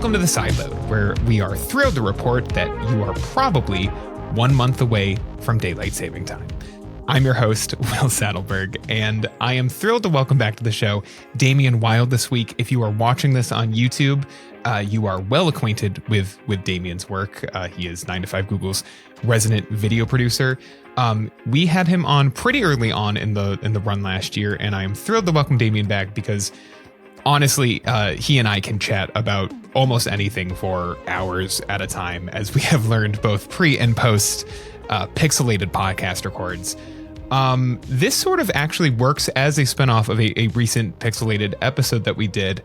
Welcome to the Sideload, where we are thrilled to report that you are probably 1 month away from daylight saving time. I'm your host, Will Sattelberg, and I am thrilled to welcome back to the show Damien Wilde this week. If you are watching this on YouTube, you are well acquainted with Damien's work. He is 9 to 5 Google's resident video producer. We had him on pretty early on in the run last year, and I am thrilled to welcome Damien back because honestly, he and I can chat about almost anything for hours at a time, as we have learned both pre and post pixelated podcast records. This sort of actually works as a spinoff of a recent pixelated episode that we did.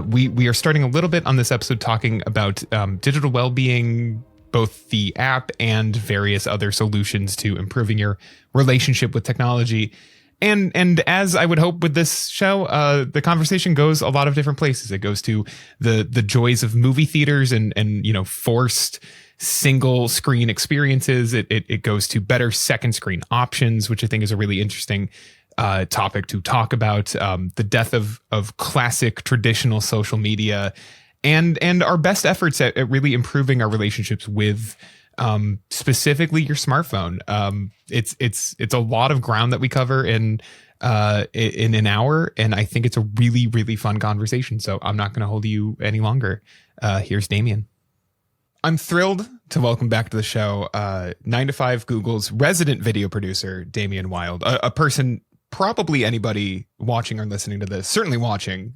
We are starting a little bit on this episode talking about digital well-being, both the app and various other solutions to improving your relationship with technology. And as I would hope with this show, the conversation goes a lot of different places. It goes to the joys of movie theaters and forced single screen experiences. It goes to better second screen options, which I think is a really interesting topic to talk about. The death of classic traditional social media and our best efforts at really improving our relationships with specifically your smartphone. It's a lot of ground that we cover in an hour, and I think it's a really, really fun conversation. So I'm not going to hold you any longer. Here's Damien. I'm thrilled to welcome back to the show 9 to 5 Google's resident video producer, Damien Wilde, a person probably anybody watching or listening to this, certainly watching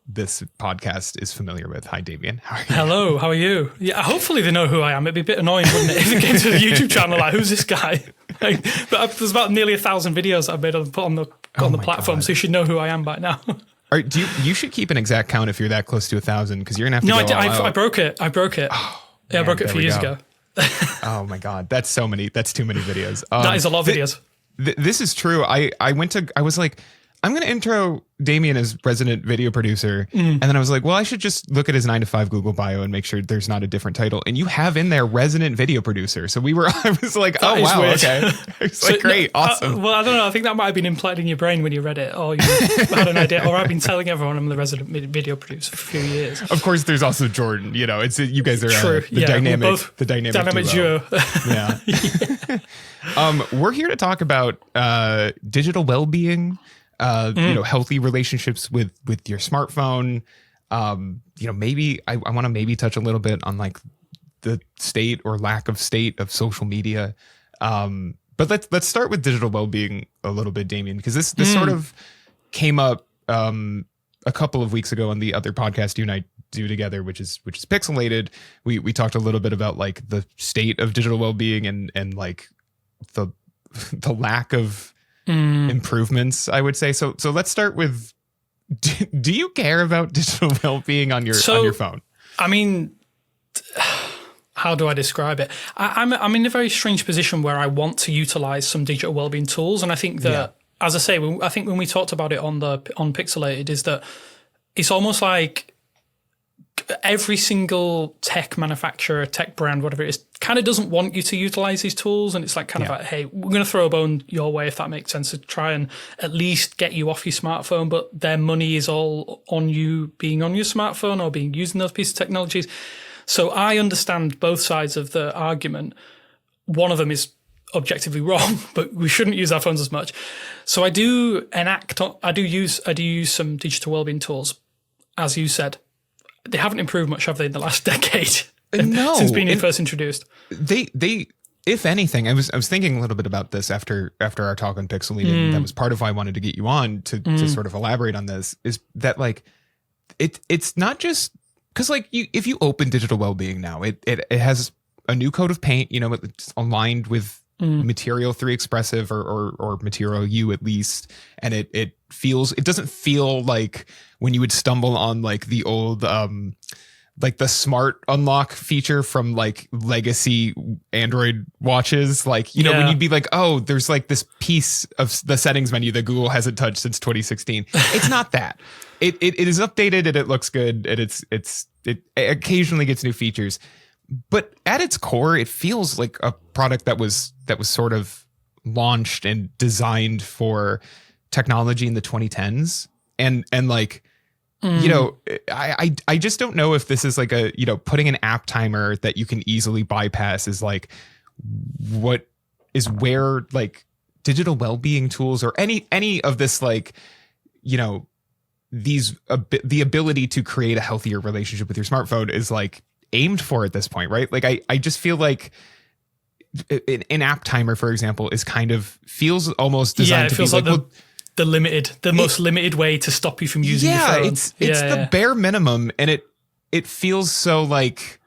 this podcast, is familiar with. Hi, Damien. How are you? Hello, how are you? Yeah, hopefully they know who I am. It'd be a bit annoying, wouldn't it, if it came to the YouTube channel, like, who's this guy? Like, but there's about nearly 1,000 videos I've made put on the platform, God. So you should know who I am by now. You should keep an exact count if you're that close to 1,000, because you're gonna have to. No, go all out. I broke it. Oh, yeah, I broke it a few years ago. Oh my God, that's so many. That's too many videos. That is a lot of videos. This is true. I was like, I'm going to intro Damien as resident video producer. And then I was like, well, I should just look at his 9 to 5 Google bio and make sure there's not a different title. And you have in there resident video producer. So I was like, that oh, wow. Weird. Okay. It's like, great. Awesome. Well, I don't know. I think that might have been implied in your brain when you read it, or you had an idea, or I've been telling everyone I'm the resident video producer for a few years. Of course, there's also Jordan, it's, you guys are true. The dynamic duo. Yeah. We're here to talk about digital well-being, healthy relationships with your smartphone. Maybe I want to maybe touch a little bit on like the state or lack of state of social media. But let's start with digital well-being a little bit, Damien, because this sort of came up a couple of weeks ago on the other podcast you and I do together, which is Pixelated. We talked a little bit about like the state of digital well-being and like the lack of improvements, I would say. So let's start with, do you care about digital well-being on your phone? I mean, how do I describe it? I'm in a very strange position where I want to utilize some digital well-being tools, and I think that, as I say, I think when we talked about it on Pixelated, is that it's almost like every single tech manufacturer, tech brand, whatever it is, kind of doesn't want you to utilize these tools. And it's like kind of like, hey, we're going to throw a bone your way, if that makes sense, to try and at least get you off your smartphone. But their money is all on you being on your smartphone or being using those pieces of technologies. So I understand both sides of the argument. One of them is objectively wrong, but we shouldn't use our phones as much. So I do use some digital wellbeing tools, as you said. They haven't improved much, have they, in the last decade? No, since being first introduced. They, if anything, I was thinking a little bit about this after our talk on Pixelated, and that was part of why I wanted to get you on to sort of elaborate on this. Is that like it's not just because like if you open digital well-being now, it has a new coat of paint. It's aligned with Material 3 Expressive or Material U at least, and it doesn't feel like when you would stumble on like the old like the smart unlock feature from like legacy Android watches, like when you'd be like, oh, there's like this piece of the settings menu that Google hasn't touched since 2016. It's not that. It is updated and it looks good, and it occasionally gets new features. But at its core, it feels like a product that was sort of launched and designed for technology in the 2010s, and like you know, I just don't know if this is like a, you know, putting an app timer that you can easily bypass is like what is where like digital well-being tools or any of this, like, you know, the ability to create a healthier relationship with your smartphone is like aimed for at this point, right? Like I just feel like an app timer, for example, is kind of feels almost designed to be like, the most limited way to stop you from using your phone. It's the bare minimum, and it feels so like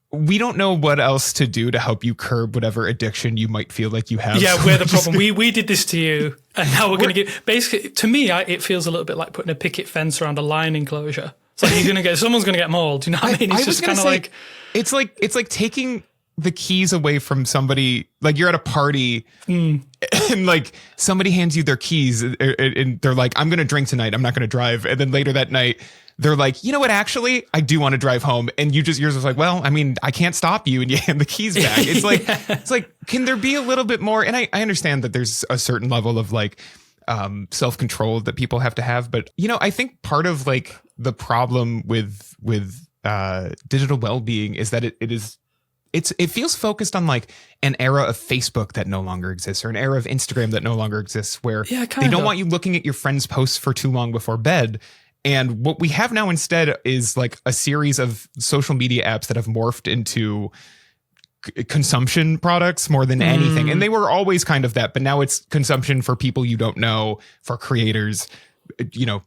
we don't know what else to do to help you curb whatever addiction you might feel like you have. Yeah, we're the problem. We did this to you, and now we're going to get. Basically, to me, it feels a little bit like putting a picket fence around a lion enclosure. It's like someone's going to get mauled. You know what I mean? It's just kind of like it's like taking the keys away from somebody. Like you're at a party and like somebody hands you their keys and they're like, I'm going to drink tonight. I'm not going to drive. And then later that night, they're like, you know what, actually, I do want to drive home. And yours was like, well, I mean, I can't stop you. And you hand the keys back. It's like, it's like, can there be a little bit more? And I understand that there's a certain level of like self-control that people have to have. But, you know, I think part of like the problem with digital well-being is that it feels focused on like an era of Facebook that no longer exists or an era of Instagram that no longer exists where they don't want you looking at your friends' posts for too long before bed. And what we have now instead is like a series of social media apps that have morphed into consumption products more than anything. And they were always kind of that, but now it's consumption for people you don't know, for creators, you know,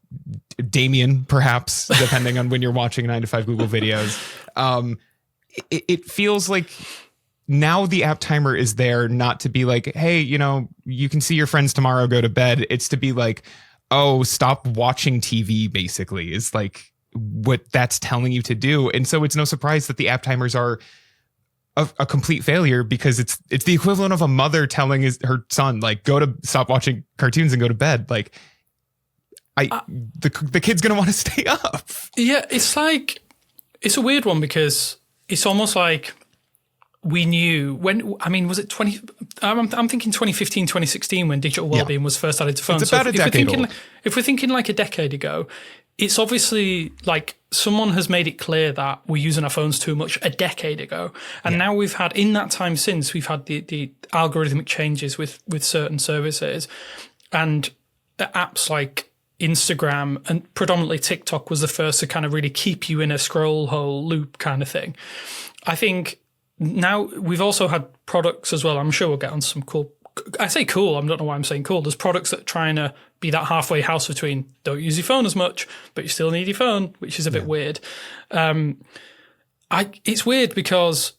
Damien, perhaps, depending on when you're watching 9 to 5 Google videos. It feels like now the app timer is there not to be like, hey, you know, you can see your friends tomorrow, go to bed. It's to be like, oh, stop watching TV, basically, is like what that's telling you to do. And so it's no surprise that the app timers are a complete failure because it's the equivalent of a mother telling her son, like, stop watching cartoons and go to bed. Like, the kid's going to want to stay up. Yeah, it's like, it's a weird one because it's almost like we knew was it 20? I'm thinking 2015, 2016 when digital wellbeing was first added to phones. It's about a decade old. If we're thinking like a decade ago, it's obviously like someone has made it clear that we're using our phones too much a decade ago. And now we've had, in that time since, we've had the algorithmic changes with certain services and apps like Instagram and predominantly TikTok was the first to kind of really keep you in a scroll hole loop kind of thing. I think now we've also had products as well. I'm sure we'll get on some cool. I say cool. I don't know why I'm saying cool. There's products that are trying to be that halfway house between don't use your phone as much, but you still need your phone, which is a bit weird. It's weird because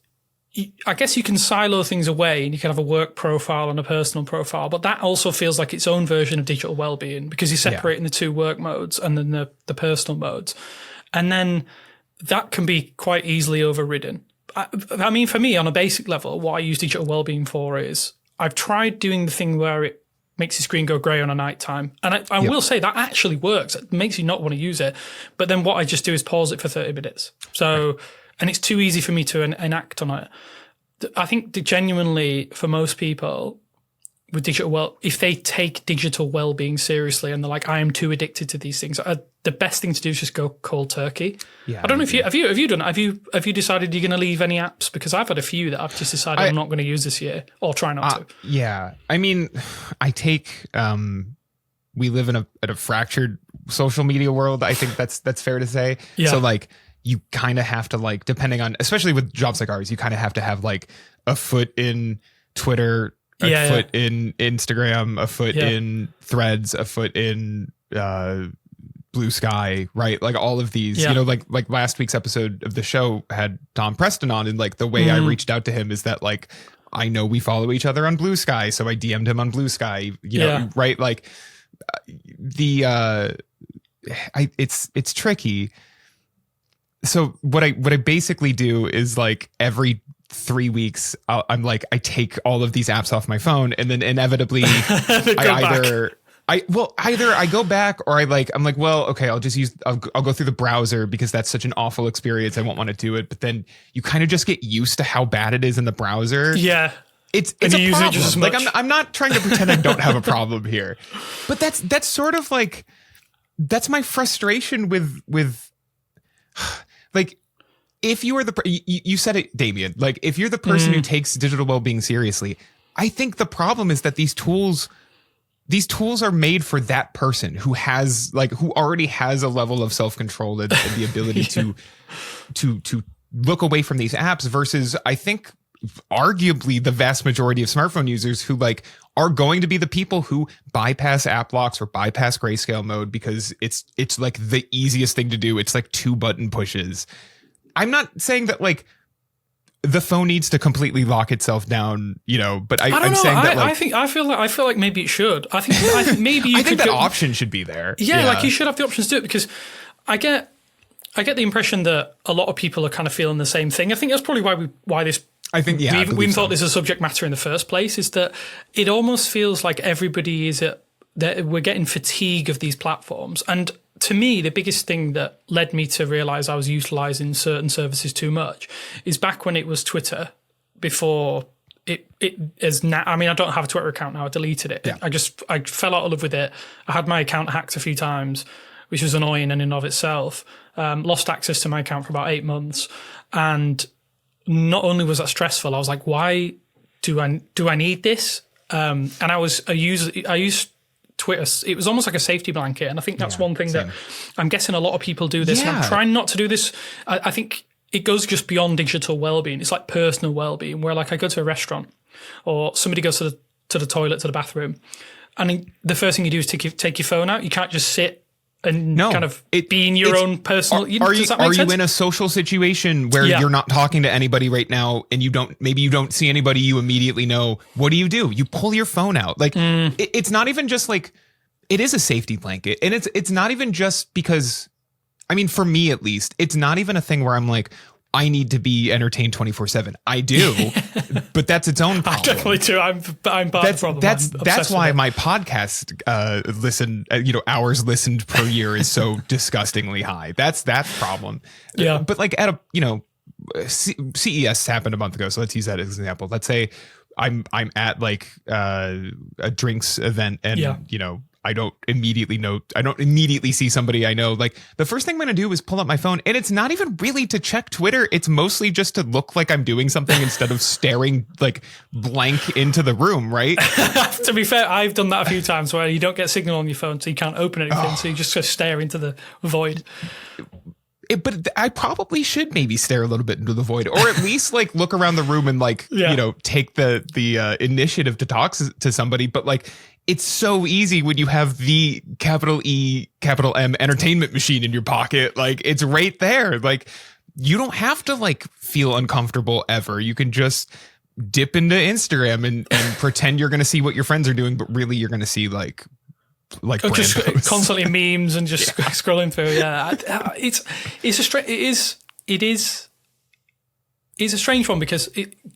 I guess you can silo things away and you can have a work profile and a personal profile, but that also feels like its own version of digital well-being because you're separating the two work modes and then the personal modes. And then that can be quite easily overridden. I mean, for me, on a basic level, what I use digital wellbeing for is I've tried doing the thing where it makes your screen go grey on a night time. And I will say that actually works. It makes you not want to use it. But then what I just do is pause it for 30 minutes. So, and it's too easy for me to enact on it. I think that genuinely, for most people, with digital if they take digital well-being seriously and they're like, I am too addicted to these things, the best thing to do is just go cold turkey. Yeah, I don't know if have you done it? Have you decided you're going to leave any apps? Because I've had a few that I've just decided I'm not going to use this year or try not to. Yeah, I mean, I take. We live in a fractured social media world. I think that's fair to say. Yeah. So like, you kind of have to like, depending on, especially with jobs like ours, you kind of have to have like a foot in Twitter. A foot in Instagram, a foot in Threads, a foot in Blue Sky, right? Like all of these, you know, like last week's episode of the show had Tom Preston on, and like the way I reached out to him is that like I know we follow each other on Blue Sky, so I DM'd him on Blue Sky, you know, right? Like it's tricky. So what I basically do is like every 3 weeks, I'm like, I take all of these apps off my phone, and then inevitably either I go back or I'm like, well, okay, I'll go through the browser because that's such an awful experience. I won't want to do it. But then you kind of just get used to how bad it is in the browser. Yeah. It's a problem. Like I'm not trying to pretend I don't have a problem here, but that's sort of like that's my frustration with like, if you are you said it, Damien, like if you're the person who takes digital well-being seriously, I think the problem is that these tools are made for that person who already has a level of self-control and the ability to look away from these apps, versus I think arguably the vast majority of smartphone users who are going to be the people who bypass app locks or bypass grayscale mode because it's like the easiest thing to do. It's like 2 button pushes. I'm not saying that the phone needs to completely lock itself down, but I'm saying that I feel like maybe it should. I think maybe you I think that option should be there. Yeah, you should have the options to do it, because I get the impression that a lot of people are kind of feeling the same thing. I think that's probably why this. I think we even thought this was a subject matter in the first place, is that it almost feels like everybody that we're getting fatigue of these platforms. And to me, the biggest thing that led me to realize I was utilizing certain services too much is back when it was Twitter, before it is now. I mean, I don't have a Twitter account now. I deleted it. Yeah. I fell out of love with it. I had my account hacked a few times, which was annoying in and of itself. Lost access to my account for about 8 months. And not only was that stressful, I was like, why do I need this? And I used Twitter. It was almost like a safety blanket. And I think that's one thing that I'm guessing a lot of people do this. Yeah. And I'm trying not to do this. I think it goes just beyond digital well-being. It's like personal well-being, where I go to a restaurant or somebody goes to the toilet, to the bathroom. And the first thing you do is take your phone out. You can't just sit and be in your own personal. Are you in a social situation where you're not talking to anybody right now, and you don't see anybody you immediately know? What do? You pull your phone out. It's not even just it is a safety blanket, and it's not even just because, I mean, for me at least, it's not even a thing where I'm like, I need to be entertained 24/7. I do, but that's its own problem. I definitely do. I'm part of the problem. That's why my podcast hours listened per year is so disgustingly high. That's problem. Yeah. But at CES happened a month ago, so let's use that as an example. Let's say I'm at a drinks event, and I don't immediately see somebody I know. The first thing I'm going to do is pull up my phone, and it's not even really to check Twitter. It's mostly just to look like I'm doing something instead of staring blank into the room, right? To be fair, I've done that a few times where you don't get signal on your phone, so you can't open anything, so you just go stare into the void. But I probably should maybe stare a little bit into the void, or at least look around the room and take the initiative to talk to somebody. But it's so easy when you have the capital E, capital M entertainment machine in your pocket. It's right there. You don't have to feel uncomfortable ever. You can just dip into Instagram and pretend you're going to see what your friends are doing, but really you're going to see just constantly memes and just scrolling through. Yeah, it's a strange one, because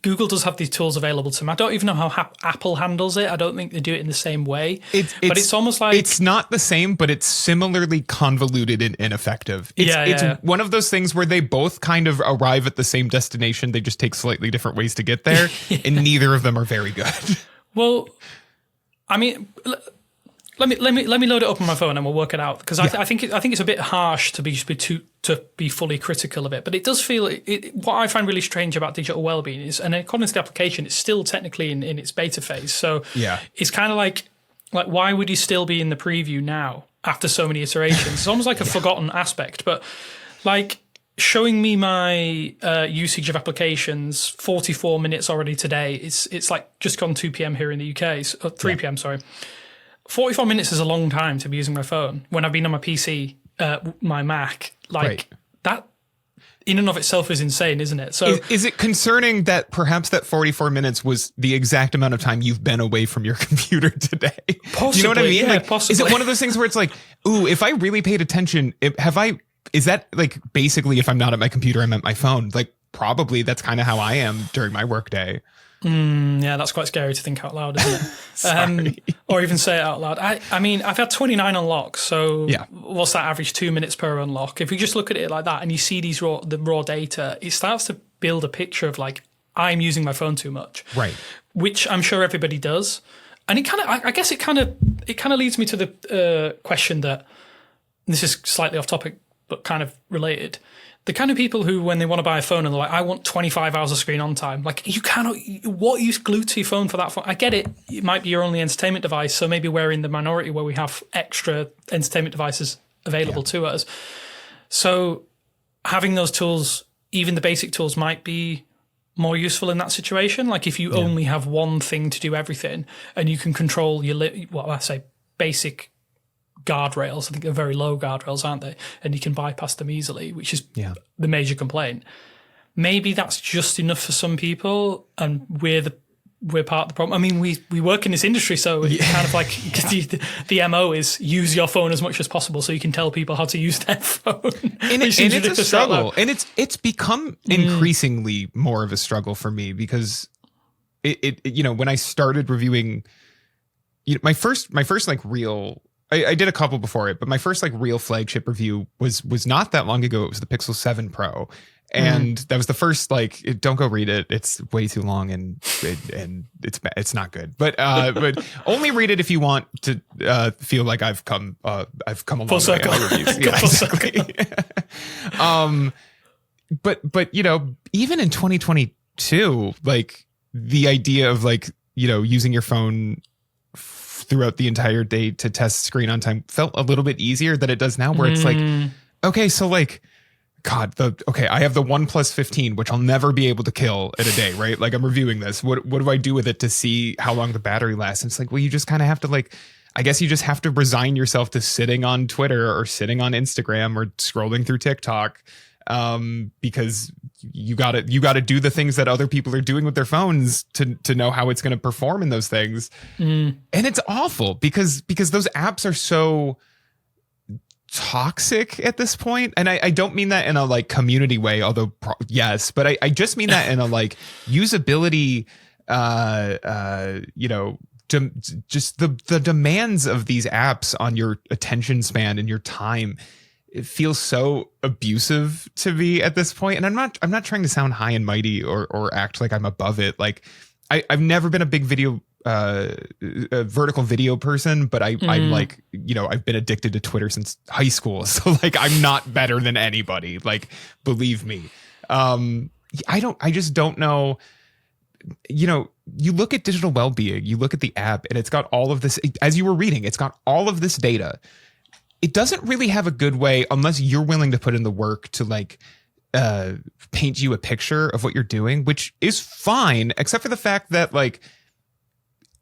Google does have these tools available to them. I don't even know how Apple handles it. I don't think they do it in the same way. But it's almost like, it's not the same, but it's similarly convoluted and ineffective. It's one of those things where they both kind of arrive at the same destination. They just take slightly different ways to get there, and neither of them are very good. Well, I mean, Let me load it up on my phone and we'll work it out, because I think it's a bit harsh to be fully critical of it, but it does feel what I find really strange about digital wellbeing is, and according to the application, it's still technically in its beta phase. So it's kind of like why would you still be in the preview now after so many iterations? It's almost like a forgotten aspect, but showing me my usage of applications 44 minutes already today. It's just gone 2 p.m. here in the UK, 3 p.m. sorry. 44 minutes is a long time to be using my phone when I've been on my PC, my Mac. That in and of itself is insane, isn't it? So is it concerning that perhaps that 44 minutes was the exact amount of time you've been away from your computer today? Possibly, you know what I mean? Yeah, possibly. Is it one of those things where it's ooh, if I really paid attention, is that basically if I'm not at my computer, I'm at my phone? Probably that's kind of how I am during my workday. Yeah, that's quite scary to think out loud, isn't it? Or even say it out loud. I mean, I've had 29 unlocks, so what's that average 2 minutes per unlock? If you just look at it like that and you see the raw data, it starts to build a picture of I'm using my phone too much, right? Which I'm sure everybody does, and it kind of leads me to the question that this is slightly off topic, but kind of related. The kind of people who, when they want to buy a phone and they're like, I want 25 hours of screen on time. Like, you cannot, what are you glued to your phone for that phone? I get it. It might be your only entertainment device. So maybe we're in the minority where we have extra entertainment devices available to us. So having those tools, even the basic tools, might be more useful in that situation. Like if you only have one thing to do everything and you can control your, basic guardrails. I think they're very low guardrails, aren't they? And you can bypass them easily, which is the major complaint. Maybe that's just enough for some people, and we're part of the problem. I mean, we work in this industry, so it's kind of like the MO is use your phone as much as possible so you can tell people how to use their phone. And it's a struggle. And it's become increasingly more of a struggle for me because it when I started reviewing, my first like real, I did a couple before it, but my first like real flagship review was not that long ago. It was the Pixel 7 Pro. And that was the first, like, don't go read it. It's way too long and it's not good. But only read it if you want to feel like I've come a long full circle. way in my reviews. Yeah, exactly. But even in 2022, like the idea of like using your phone throughout the entire day to test screen on time felt a little bit easier than it does now, where it's like, okay, so like, God, I have the OnePlus 15, which I'll never be able to kill in a day, right? Like I'm reviewing this. What do I do with it to see how long the battery lasts? And it's like, well, you just kind of have to like, I guess you just have to resign yourself to sitting on Twitter or sitting on Instagram or scrolling through TikTok, because you gotta do the things that other people are doing with their phones to know how it's going to perform in those things. And it's awful because those apps are so toxic at this point. And I don't mean that in a like community way, although yes, but I just mean that in a like usability, just the demands of these apps on your attention span and your time. It feels so abusive to me at this point. And I'm not trying to sound high and mighty or act like I'm above it. Like I've never been a big vertical video person, but I'm like, I've been addicted to Twitter since high school. So like, I'm not better than anybody. Like, believe me. I just don't know. You look at digital well-being, you look at the app and it's got all of this, as you were reading, it's got all of this data. It doesn't really have a good way, unless you're willing to put in the work to like, paint you a picture of what you're doing, which is fine, except for the fact that like,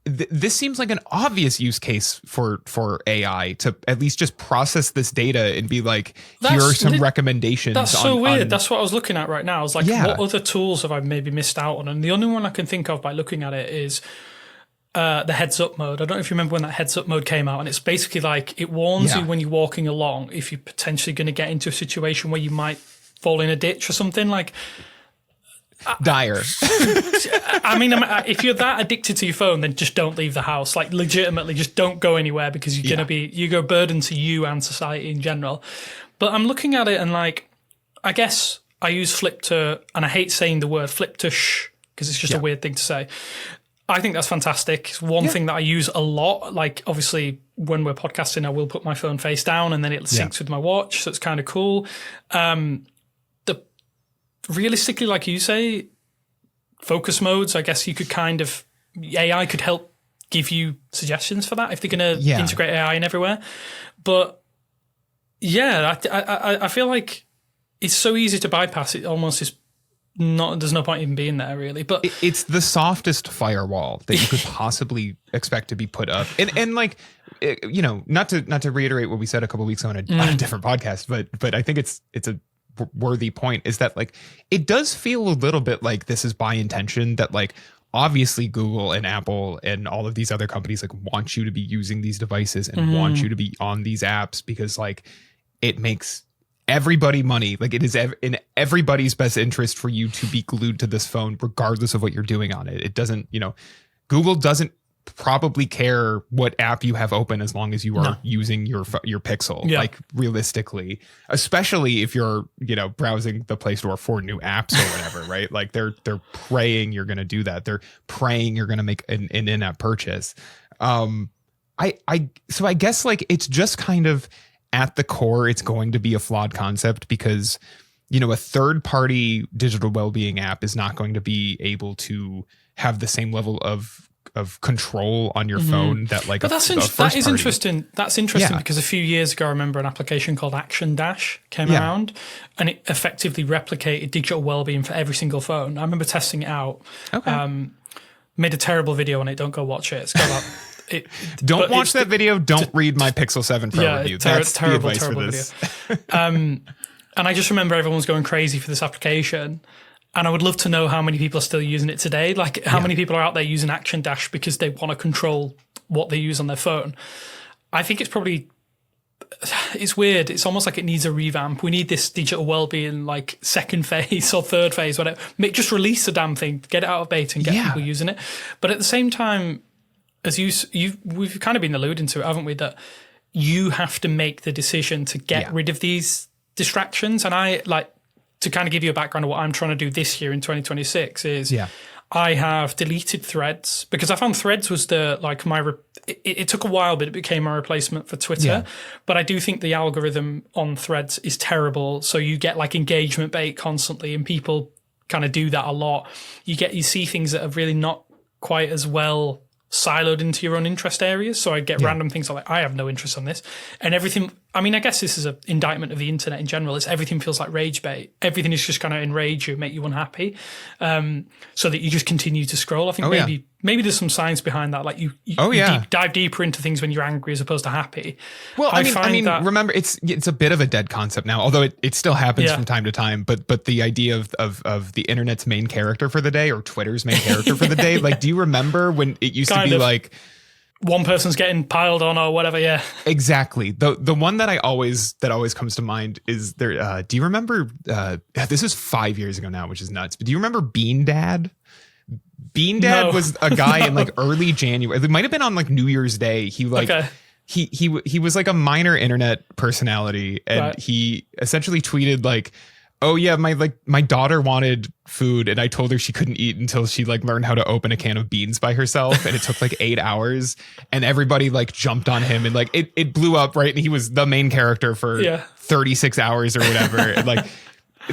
this seems like an obvious use case for AI to at least just process this data and be like, here are some recommendations. That's so weird. That's what I was looking at right now. I was like, what other tools have I maybe missed out on? And the only one I can think of by looking at it is the heads up mode. I don't know if you remember when that heads up mode came out, and it's basically like it warns you when you're walking along if you're potentially going to get into a situation where you might fall in a ditch or something. Like, dire. I mean, if you're that addicted to your phone, then just don't leave the house. Like, legitimately, just don't go anywhere, because you're going to you're a burden to you and society in general. But I'm looking at it and like, I guess I use flip to, and I hate saying the word flip to shh, because it's just a weird thing to say. I think that's fantastic. It's one thing that I use a lot. Like, obviously, when we're podcasting, I will put my phone face down and then it syncs with my watch. So it's kind of cool. Realistically, like you say, focus modes, I guess you could kind of, AI could help give you suggestions for that if they're going to integrate AI in everywhere. But yeah, I feel like it's so easy to bypass. It almost is not, there's no point even being there really. But it's the softest firewall that you could possibly expect to be put up. And like, not to reiterate what we said a couple of weeks ago on a different podcast, but I think it's a worthy point, is that like, it does feel a little bit like this is by intention, that like, obviously Google and Apple and all of these other companies like want you to be using these devices and want you to be on these apps, because like it makes everybody money. Like, it is in everybody's best interest for you to be glued to this phone regardless of what you're doing on it. It doesn't, Google doesn't probably care what app you have open as long as you are using your Pixel. Like, realistically, especially if you're browsing the Play Store for new apps or whatever, right? Like, they're praying you're going to do that. They're praying you're going to make an in-app purchase. So I guess like it's just kind of at the core, it's going to be a flawed concept because, you know, a third party digital well-being app is not going to be able to have the same level of control on your phone that like but that is interesting. That's interesting because a few years ago I remember an application called Action Dash came around and it effectively replicated digital well-being for every single phone. I remember testing it out. Made a terrible video on it. Don't go watch it. It's got that. Don't watch that video. Don't read my Pixel 7 Pro review. That's terrible video. And I just remember everyone was going crazy for this application. And I would love to know how many people are still using it today. Like how many people are out there using Action Dash because they want to control what they use on their phone. I think it's weird. It's almost like it needs a revamp. We need this digital well-being like second phase or third phase, whatever. Just release the damn thing, get it out of beta and get people using it. But at the same time, as we've kind of been alluding to it, haven't we? That you have to make the decision to get rid of these distractions. And I like, to kind of give you a background of what I'm trying to do this year in 2026 is I have deleted Threads because I found Threads was it took a while, but it became my replacement for Twitter. Yeah. But I do think the algorithm on Threads is terrible. So you get like engagement bait constantly and people kind of do that a lot. You see things that are really not quite as well siloed into your own interest areas. So I get random things like, I have no interest on this. And everything, I mean, I guess this is an indictment of the internet in general. Everything feels like rage bait. Everything is just kind of enrage you, make you unhappy. So that you just continue to scroll. I think maybe there's some science behind that. Like you dive deeper into things when you're angry as opposed to happy. Well, I mean, remember, it's a bit of a dead concept now, although it still happens from time to time. But the idea of the internet's main character for the day or Twitter's main character for the day, like, do you remember when it used to be like one person's getting piled on or whatever? Yeah, exactly. The one that always comes to mind is there. Do you remember? This is 5 years ago now, which is nuts. But do you remember Bean Dad? Bean Dad was a guy in like early January. It might have been on like New Year's Day. He was like a minor internet personality, and he essentially tweeted like, "Oh yeah, my daughter wanted food, and I told her she couldn't eat until she like learned how to open a can of beans by herself, and it took like 8 hours." And everybody like jumped on him, and like it blew up, right? And he was the main character for 36 hours or whatever. And like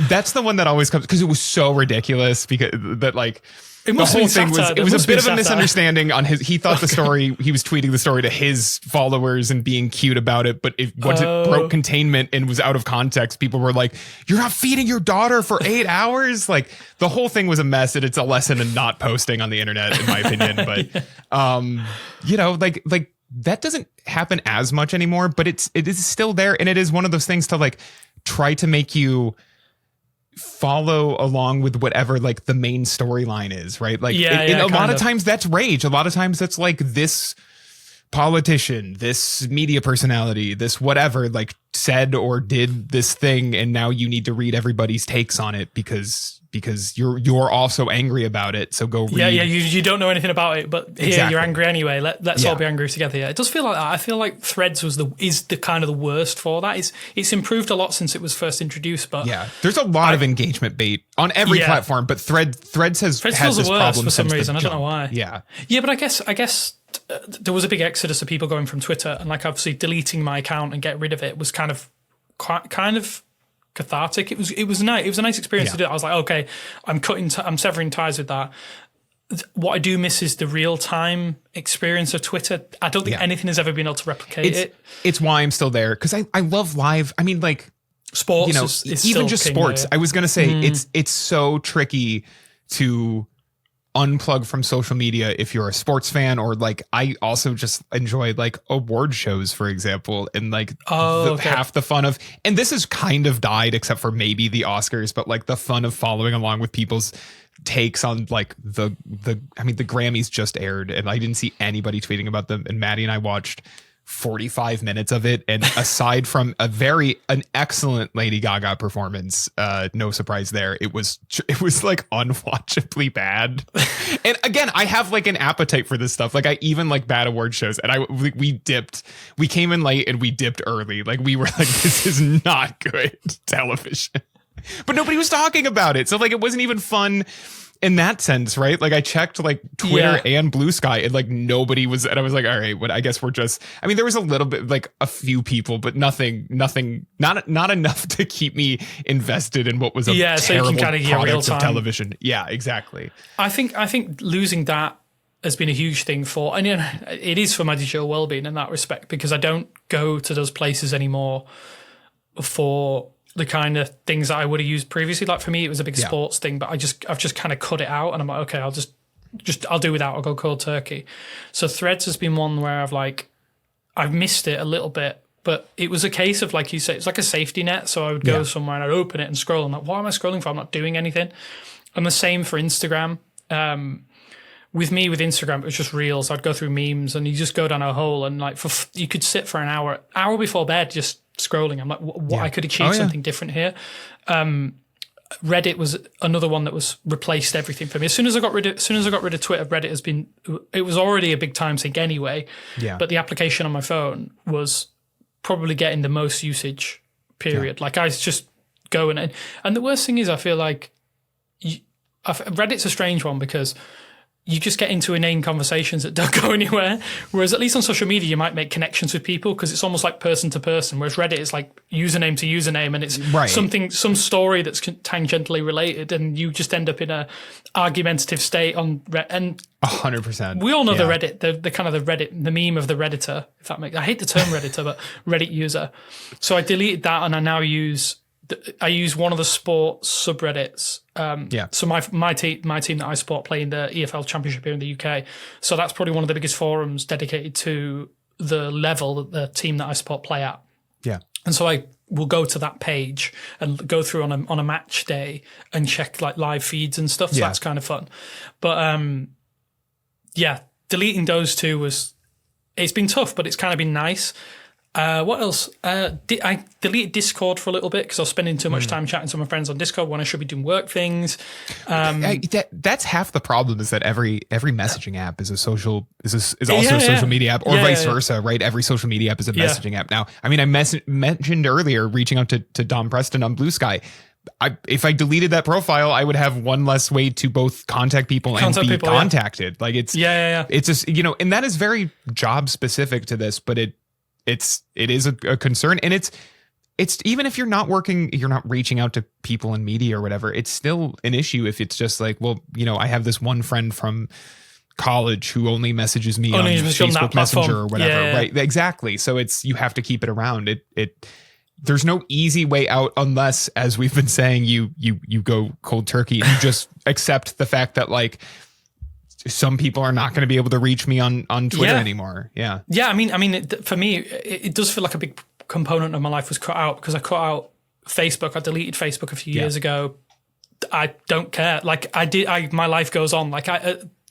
that's the one that always comes because it was so ridiculous because that like. The whole thing was a bit of a misunderstanding on his. He thought the story, he was tweeting the story to his followers and being cute about it. But once it broke containment and was out of context, people were like, "You're not feeding your daughter for 8 hours." Like the whole thing was a mess, and it's a lesson in not posting on the internet, in my opinion. But you know, like that doesn't happen as much anymore. But it is still there, and it is one of those things to like try to make you follow along with whatever like the main storyline is, right? Like a lot of times that's rage. A lot of times that's like this politician, this media personality, this whatever like said or did this thing, and now you need to read everybody's takes on it because you're also angry about it. So go read. You don't know anything about it, but here you're angry anyway. Let's all be angry together. Yeah, it does feel like that. I feel like Threads is the kind of the worst for that. It's improved a lot since it was first introduced, but there's a lot of engagement bait on every platform, but Threads has this problem for some reason. I don't know why. Yeah, but I guess there was a big exodus of people going from Twitter, and like obviously deleting my account and get rid of it was kind of cathartic. It was nice. It was a nice experience to do it. I was like, okay, I'm severing ties with that. What I do miss is the real time experience of Twitter. I don't think anything has ever been able to replicate it. It's why I'm still there because I love live. I mean, like sports, you know, is even just sports. There. I was gonna say it's so tricky to unplug from social media if you're a sports fan, or like I also just enjoy like award shows, for example, and like half the fun of, and this has kind of died except for maybe the Oscars, but like the fun of following along with people's takes on like the Grammys just aired and I didn't see anybody tweeting about them, and Maddie and I watched 45 minutes of it, and aside from an excellent Lady Gaga performance, no surprise there, it was like unwatchably bad. And again, I have like an appetite for this stuff. Like I even like bad award shows, and we came in late and we dipped early. Like we were like, this is not good television, but nobody was talking about it, so like it wasn't even fun. in that sense, right? Like I checked like Twitter and Blue Sky and like nobody was, and I was like, all right, but I guess we're just, I mean, there was a little bit, like a few people, but nothing, not enough to keep me invested in what was a terrible so you can kind of get real product time of television. Yeah, exactly. I think losing that has been a huge thing for, and it is for my digital well-being in that respect, because I don't go to those places anymore for the kind of things that I would have used previously. Like for me, it was a big sports thing, but I've just kind of cut it out, and I'm like, okay, I'll do without. I'll go cold turkey. So Threads has been one where I've missed it a little bit, but it was a case of, like you say, it's like a safety net. So I would go somewhere and I'd open it and scroll. I'm like, what am I scrolling for? I'm not doing anything. And the same for Instagram. With Instagram, it was just reels. I'd go through memes and you just go down a hole, and like you could sit for an hour before bed just scrolling. I'm like, what? I could achieve something different here. Reddit was another one that was replaced everything for me. As soon as I got rid of Twitter, Reddit it was already a big time sink anyway. Yeah. But the application on my phone was probably getting the most usage period. Like I was just going and the worst thing is I feel like Reddit's a strange one because you just get into inane conversations that don't go anywhere. Whereas at least on social media, you might make connections with people because it's almost like person to person. Whereas Reddit is like username to username, and it's some story that's tangentially related, and you just end up in a argumentative state on and 100%. We all know the Reddit, the kind of the Reddit, the meme of the Redditor. If that makes, I hate the term Redditor, but Reddit user. So I deleted that, and I now use one of the sports subreddits. So my team that I support play in the EFL Championship here in the UK. So that's probably one of the biggest forums dedicated to the level that the team that I support play at. Yeah. And so I will go to that page and go through on a match day and check like live feeds and stuff. So that's kind of fun. But deleting those two it's been tough, but it's kind of been nice. What else? I deleted Discord for a little bit because I was spending too much time chatting to my friends on Discord when I should be doing work things. That's half the problem, is that every messaging app is also a social media app, or vice versa, right? Every social media app is a messaging app now. I mean, I mentioned earlier reaching out to Dom Preston on Blue Sky. If I deleted that profile, I would have one less way to both contact people and be contacted. Like it's just, and that is very job specific to this, but it is a concern, and it's even if you're not reaching out to people in media or whatever, it's still an issue if it's just like, well, I have this one friend from college who only messages me on Facebook Messenger or whatever, right? Exactly. So you have to keep it around. There's no easy way out unless, as we've been saying, you go cold turkey and you just accept the fact that like some people are not going to be able to reach me on Twitter anymore. Yeah. Yeah. I mean, for me, it does feel like a big component of my life was cut out because I cut out Facebook. I deleted Facebook a few years ago. I don't care. Like my life goes on. Like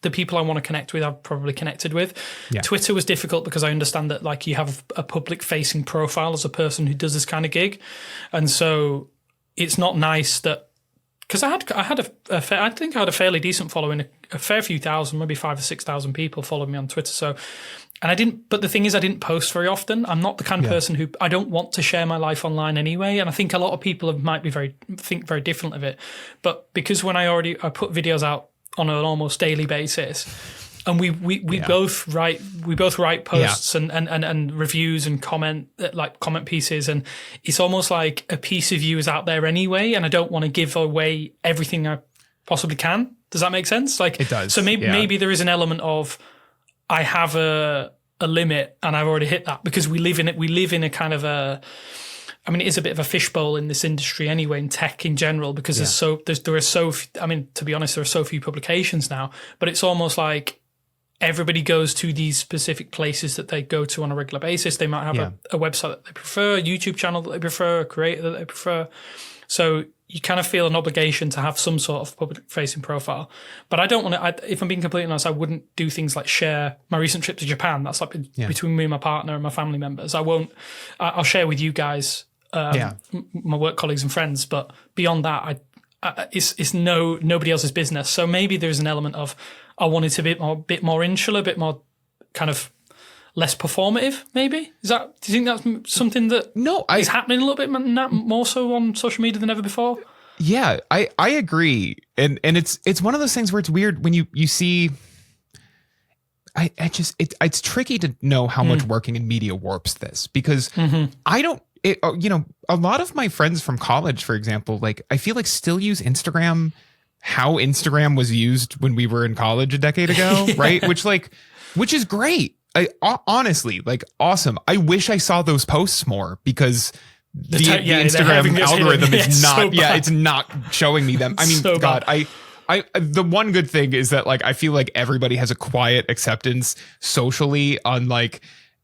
the people I want to connect with, I've probably connected with. Yeah. Twitter was difficult because I understand that like you have a public facing profile as a person who does this kind of gig. And so it's not nice that, because I had a fairly decent following, a fair few thousand, maybe 5,000 or 6,000 people followed me on Twitter. So, but the thing is, I didn't post very often. I'm not the kind of person who, I don't want to share my life online anyway. And I think a lot of people might be think very different of it. But because when I put videos out on an almost daily basis, and we both write posts and reviews and comment pieces, and it's almost like a piece of you is out there anyway, and I don't want to give away everything I possibly can. Does that make sense? Like it does. So maybe there is an element of I have a limit and I've already hit that because we live in a kind of a, I mean, it is a bit of a fishbowl in this industry anyway, in tech in general, because there are so few, I mean, to be honest, there are so few publications now, but it's almost like everybody goes to these specific places that they go to on a regular basis. They might have a website that they prefer, a YouTube channel that they prefer, a creator that they prefer. So you kind of feel an obligation to have some sort of public-facing profile. But I don't want to, if I'm being completely honest, I wouldn't do things like share my recent trip to Japan. That's like between me and my partner and my family members. I'll share with you guys, my work colleagues and friends. But beyond that, it's nobody else's business. So maybe there's an element of, I want it to be a bit more insular, a bit more kind of less performative, maybe? Do you think that's something that is happening a little bit more so on social media than ever before? Yeah, I agree. And it's one of those things where it's weird when you see, it's tricky to know how much working in media warps this, because I don't, a lot of my friends from college, for example, like I feel like still use Instagram how Instagram was used when we were in college a decade ago, right? Which is great. Honestly, like awesome. I wish I saw those posts more, because the Instagram algorithm is not, it's not showing me them. I mean, so God, the one good thing is that like, I feel like everybody has a quiet acceptance socially on like,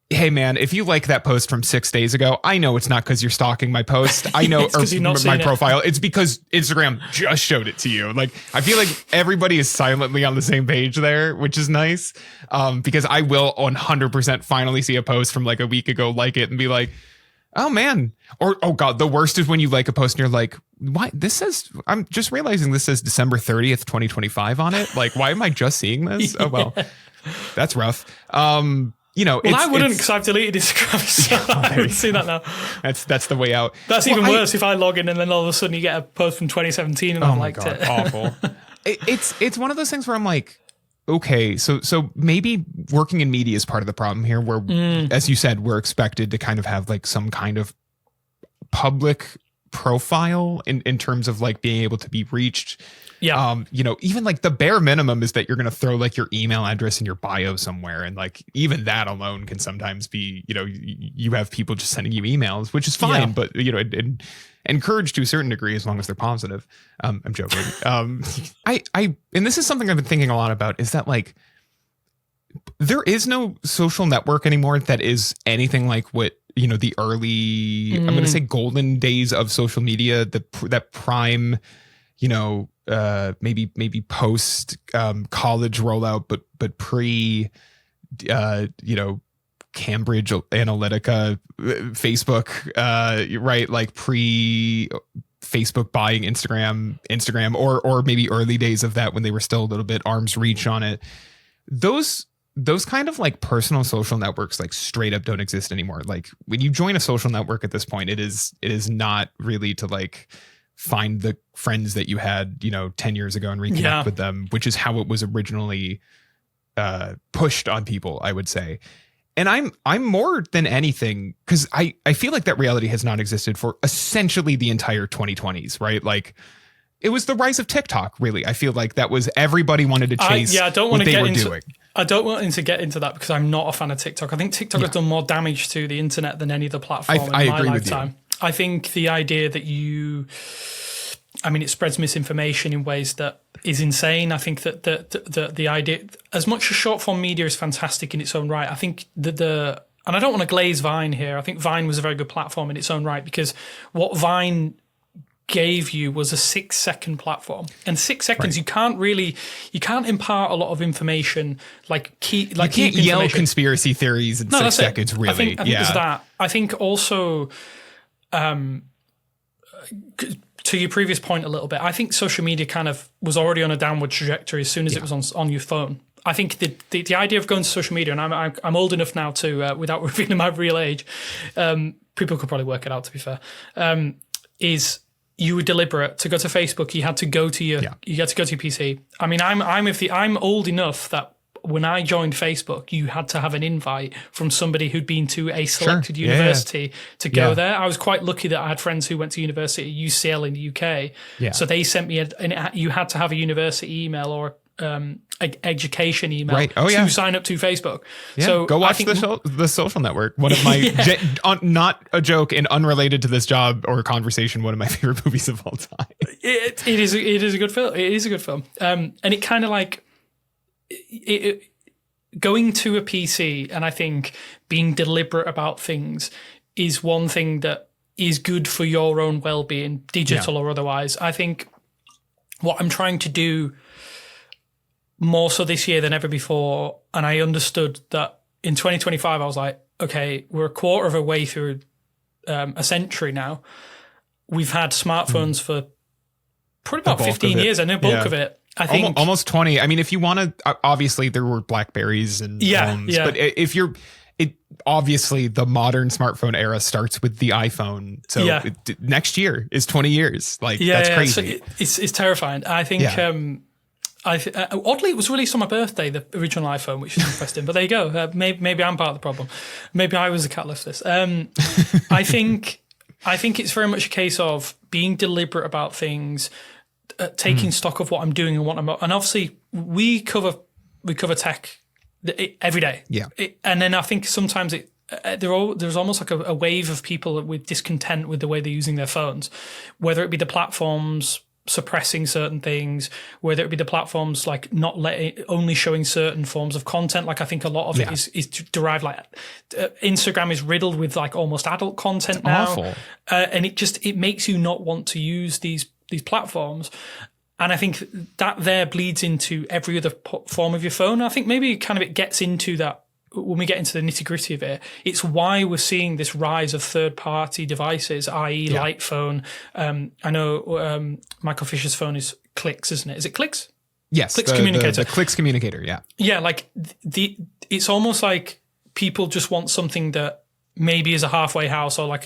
hey man, if you like that post from 6 days ago, I know it's not because you're stalking my post. I know, or my profile. It's because Instagram just showed it to you. Like, I feel like everybody is silently on the same page there, which is nice. Because I will 100% finally see a post from like a week ago, like it and be like, oh man. Or, oh God, the worst is when you like a post and you're like, why this says, I'm just realizing this says December 30th, 2025 on it. Like, why am I just seeing this? Oh, well, that's rough. Well, I wouldn't, because I've deleted Instagram, so I haven't seen that now. That's the way out. That's even worse if I log in and then all of a sudden you get a post from 2017 and I've liked it. Awful. It's one of those things where I'm like, okay, so maybe working in media is part of the problem here, where, as you said, we're expected to kind of have like some kind of public profile in terms of like being able to be reached. Yeah. Even like the bare minimum is that you're going to throw like your email address in your bio somewhere. And like, even that alone can sometimes be, you have people just sending you emails, which is fine, but encouraged to a certain degree, as long as they're positive. I'm joking. And this is something I've been thinking a lot about, is that like, there is no social network anymore that is anything like what, the early, I'm going to say golden days of social media, that prime, maybe post college rollout, but pre, Cambridge Analytica, Facebook, right? Like pre Facebook buying Instagram, or maybe early days of that when they were still a little bit arm's reach on it. Those kind of like personal social networks like straight up don't exist anymore. Like when you join a social network at this point, it is not really to like find the friends that you had, 10 years ago and reconnect with them, which is how it was originally pushed on people, I would say. And I'm more than anything, because I feel like that reality has not existed for essentially the entire 2020s, right? Like it was the rise of TikTok, really. I feel like that was, everybody wanted to chase what they were doing. I don't want to get into that, because I'm not a fan of TikTok. I think TikTok has done more damage to the internet than any other platform in my lifetime. I think the idea that it spreads misinformation in ways that is insane. I think that the idea, as much as short form media is fantastic in its own right, I think and I don't want to glaze Vine here. I think Vine was a very good platform in its own right, because what Vine gave you was a 6-second platform, and 6 seconds, you can't impart a lot of information, you can't yell conspiracy theories in 6 seconds, really. I think there's that. I think also, to your previous point a little bit, I think social media kind of was already on a downward trajectory as soon as it was on your phone. I think the idea of going to social media, and I'm old enough now to, without revealing my real age, people could probably work it out, to be fair, is you were deliberate. To go to Facebook, you had to go to your PC. I mean, I'm old enough that when I joined Facebook, you had to have an invite from somebody who'd been to a selected university to go there. I was quite lucky that I had friends who went to university at UCL in the UK. Yeah. So they sent me you had to have a university email or education email to sign up to Facebook. Yeah, so go watch the Social Network. One of my not a joke and unrelated to this job or conversation, one of my favorite movies of all time. It is a good film. It is a good film. And it kind of like going to a PC, and I think being deliberate about things is one thing that is good for your own well-being, digital or otherwise. I think what I'm trying to do more so this year than ever before, and I understood that in 2025, I was like, okay, we're a quarter of a way through a century now. We've had smartphones for probably about 15 years, and the bulk of it. I think almost 20. I mean, if you want to, obviously there were Blackberries and phones, but if it obviously the modern smartphone era starts with the iPhone. So next year is 20 years. Like that's crazy. So it's terrifying. I think, oddly, it was released on my birthday, the original iPhone, which is interesting. But there you go. Maybe I'm part of the problem. Maybe I was the catalyst for this. I think it's very much a case of being deliberate about things, taking stock of what I'm doing and what I'm not. And obviously, we cover tech every day. Yeah. And then I think sometimes there's almost like a wave of people with discontent with the way they're using their phones, whether it be the platforms suppressing certain things, whether it be the platforms like only showing certain forms of content. Like I think a lot of it is derived, like Instagram is riddled with like almost adult content it's now. Awful. And it makes you not want to use these platforms. And I think that there bleeds into every other form of your phone. I think maybe it gets into that when we get into the nitty gritty of it. It's why we're seeing this rise of third party devices, i.e. Light Phone. I know Michael Fisher's phone is Clicks, isn't it? Is it Clicks? Yes. Clicks Communicator. The Clicks Communicator, yeah. Yeah, like it's almost like people just want something that maybe is a halfway house or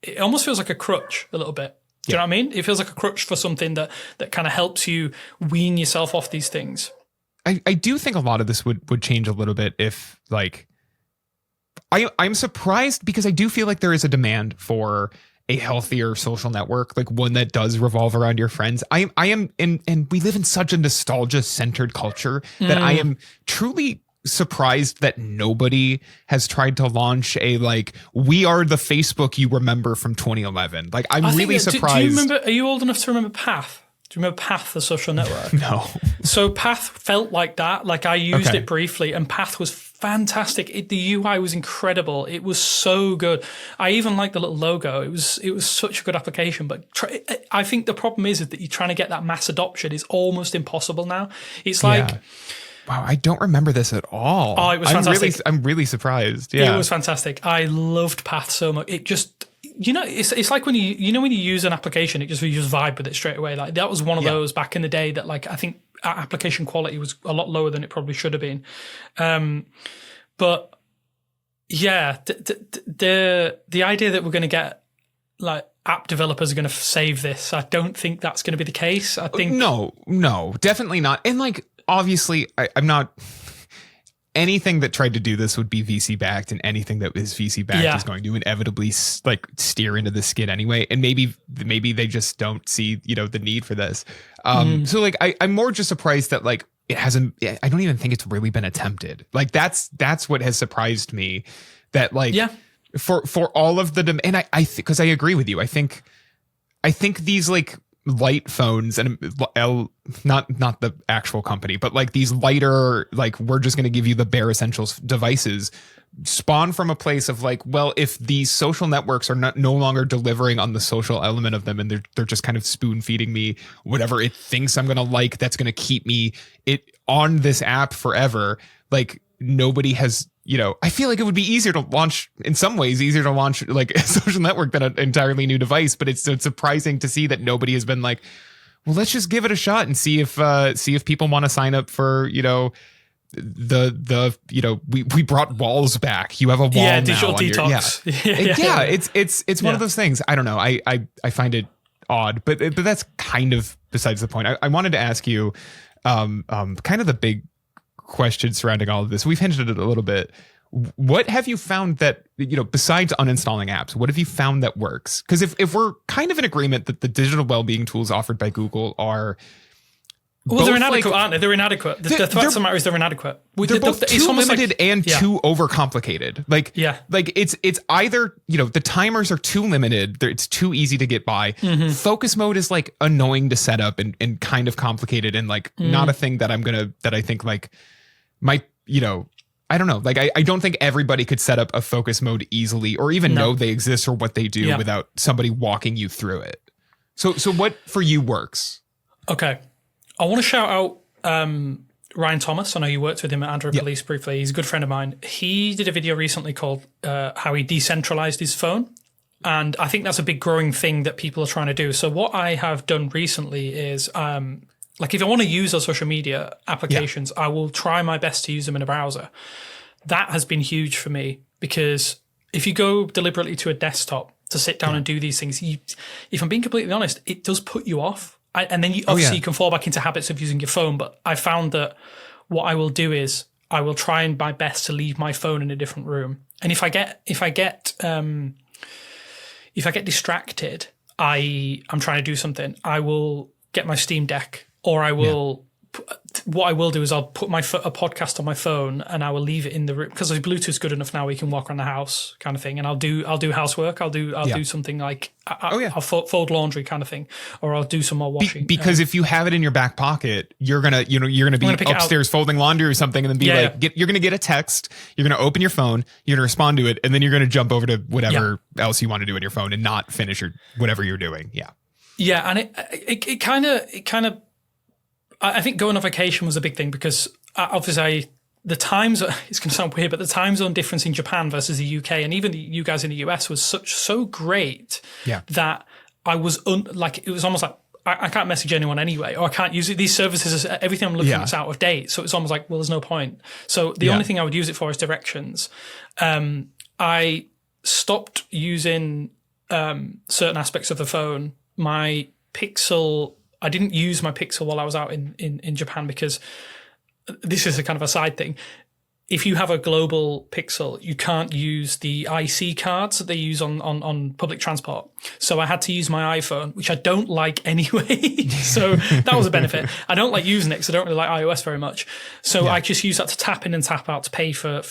it almost feels like a crutch a little bit. Do you know what I mean? It feels like a crutch for something that kind of helps you wean yourself off these things. I do think a lot of this would change a little bit if like I'm surprised because I do feel like there is a demand for a healthier social network, like one that does revolve around your friends. I am and we live in such a nostalgia centered culture that I am truly surprised that nobody has tried to launch a like we are the Facebook you remember from 2011. Like I'm really surprised. Do you remember? Are you old enough to remember Path? Do you remember Path, the social network? No. So Path felt like that. Like I used it briefly, and Path was fantastic. The UI was incredible. It was so good. I even liked the little logo. It was such a good application. But I think the problem is that you're trying to get that mass adoption is almost impossible now. It's like. Yeah. Wow, I don't remember this at all. Oh, it was fantastic. I'm really surprised. Yeah. It was fantastic. I loved Path so much. It just, it's like when you use an application, you just vibe with it straight away. Like that was one of those back in the day that like I think application quality was a lot lower than it probably should have been. But yeah, the idea that we're going to get like app developers are going to save this, I don't think that's going to be the case. I think no, definitely not. And like. Obviously, I'm not. Anything that tried to do this would be VC backed, and anything that is VC backed is going to inevitably like steer into the skid anyway. And maybe they just don't see the need for this. So like I'm more just surprised that like it hasn't. I don't even think it's really been attempted. Like that's what has surprised me. That like for all of the and I because I agree with you. I think these like. Light phones and not the actual company, but like these lighter, like we're just going to give you the bare essentials devices spawn from a place of like, well, if these social networks are no longer delivering on the social element of them and they're just kind of spoon feeding me whatever it thinks I'm going to like, that's going to keep me on this app forever. Like nobody has, I feel like it would be easier to launch like a social network than an entirely new device, but it's surprising to see that nobody has been like, well, let's just give it a shot and see if people want to sign up for, we brought walls back. You have a wall now. Digital detox. It's one of those things. I don't know. I find it odd, but that's kind of besides the point. I wanted to ask you, kind of the big question surrounding all of this. We've hinted at it a little bit. What have you found that, besides uninstalling apps, what have you found that works? Because if we're kind of in agreement that the digital well-being tools offered by Google are they're inadequate, aren't they? They're inadequate. The fact of the matter is they're inadequate. They're both too limited and too overcomplicated. Like it's either, the timers are too limited. It's too easy to get by. Mm-hmm. Focus mode is like annoying to set up and kind of complicated and like not a thing that I think like might, I don't know. Like, I don't think everybody could set up a focus mode easily or even know they exist or what they do without somebody walking you through it. So what for you works? Okay. I want to shout out Ryan Thomas. I know you worked with him at Android Police briefly. He's a good friend of mine. He did a video recently called how he decentralized his phone. And I think that's a big growing thing that people are trying to do. So what I have done recently is... like if I want to use those social media applications, I will try my best to use them in a browser. that has been huge for me, because if you go deliberately to a desktop to sit down and do these things, if I'm being completely honest, it does put you off. And then you can fall back into habits of using your phone. But I found that what I will do is I will try and my best to leave my phone in a different room. And if I get distracted, I'm trying to do something, I will get my Steam Deck, or I will. What I will do is I'll put a podcast on my phone and I will leave it in the room, because Bluetooth's good enough now. We can walk around the house kind of thing, and I'll do housework. I'll do something like I'll fold laundry kind of thing, or I'll do some more washing. Because if you have it in your back pocket, you're gonna be upstairs folding laundry or something, and then you're gonna get a text. You're gonna open your phone. You're gonna respond to it, and then you're gonna jump over to whatever else you want to do on your phone and not finish whatever you're doing. Yeah, and it kind of. I think going on vacation was a big thing, because obviously it's going to sound weird, but the time zone difference in Japan versus the UK, and even you guys in the US, was so great that I was it was almost like I can't message anyone anyway, or I can't use it. These services, everything I'm looking at is out of date. So it's almost like, well, there's no point. So the only thing I would use it for is directions. I stopped using certain aspects of the phone. My Pixel, I didn't use my Pixel while I was out in Japan, because this is a kind of a side thing. If you have a global Pixel, you can't use the IC cards that they use on public transport. So I had to use my iPhone, which I don't like anyway. So that was a benefit. I don't like using it because I don't really like iOS very much. So I just use that to tap in and tap out to pay for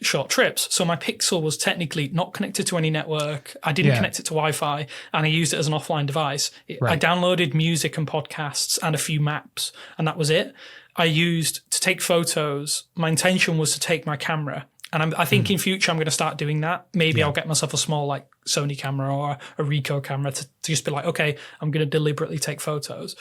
short trips. So my Pixel was technically not connected to any network. I didn't connect it to Wi-Fi, and I used it as an offline device. I downloaded music and podcasts and a few maps, and that was it. I used to take photos. My intention was to take my camera. And I think in future I'm going to start doing that. Maybe I'll get myself a small like Sony camera or a Ricoh camera to just be like, okay, I'm going to deliberately take photos.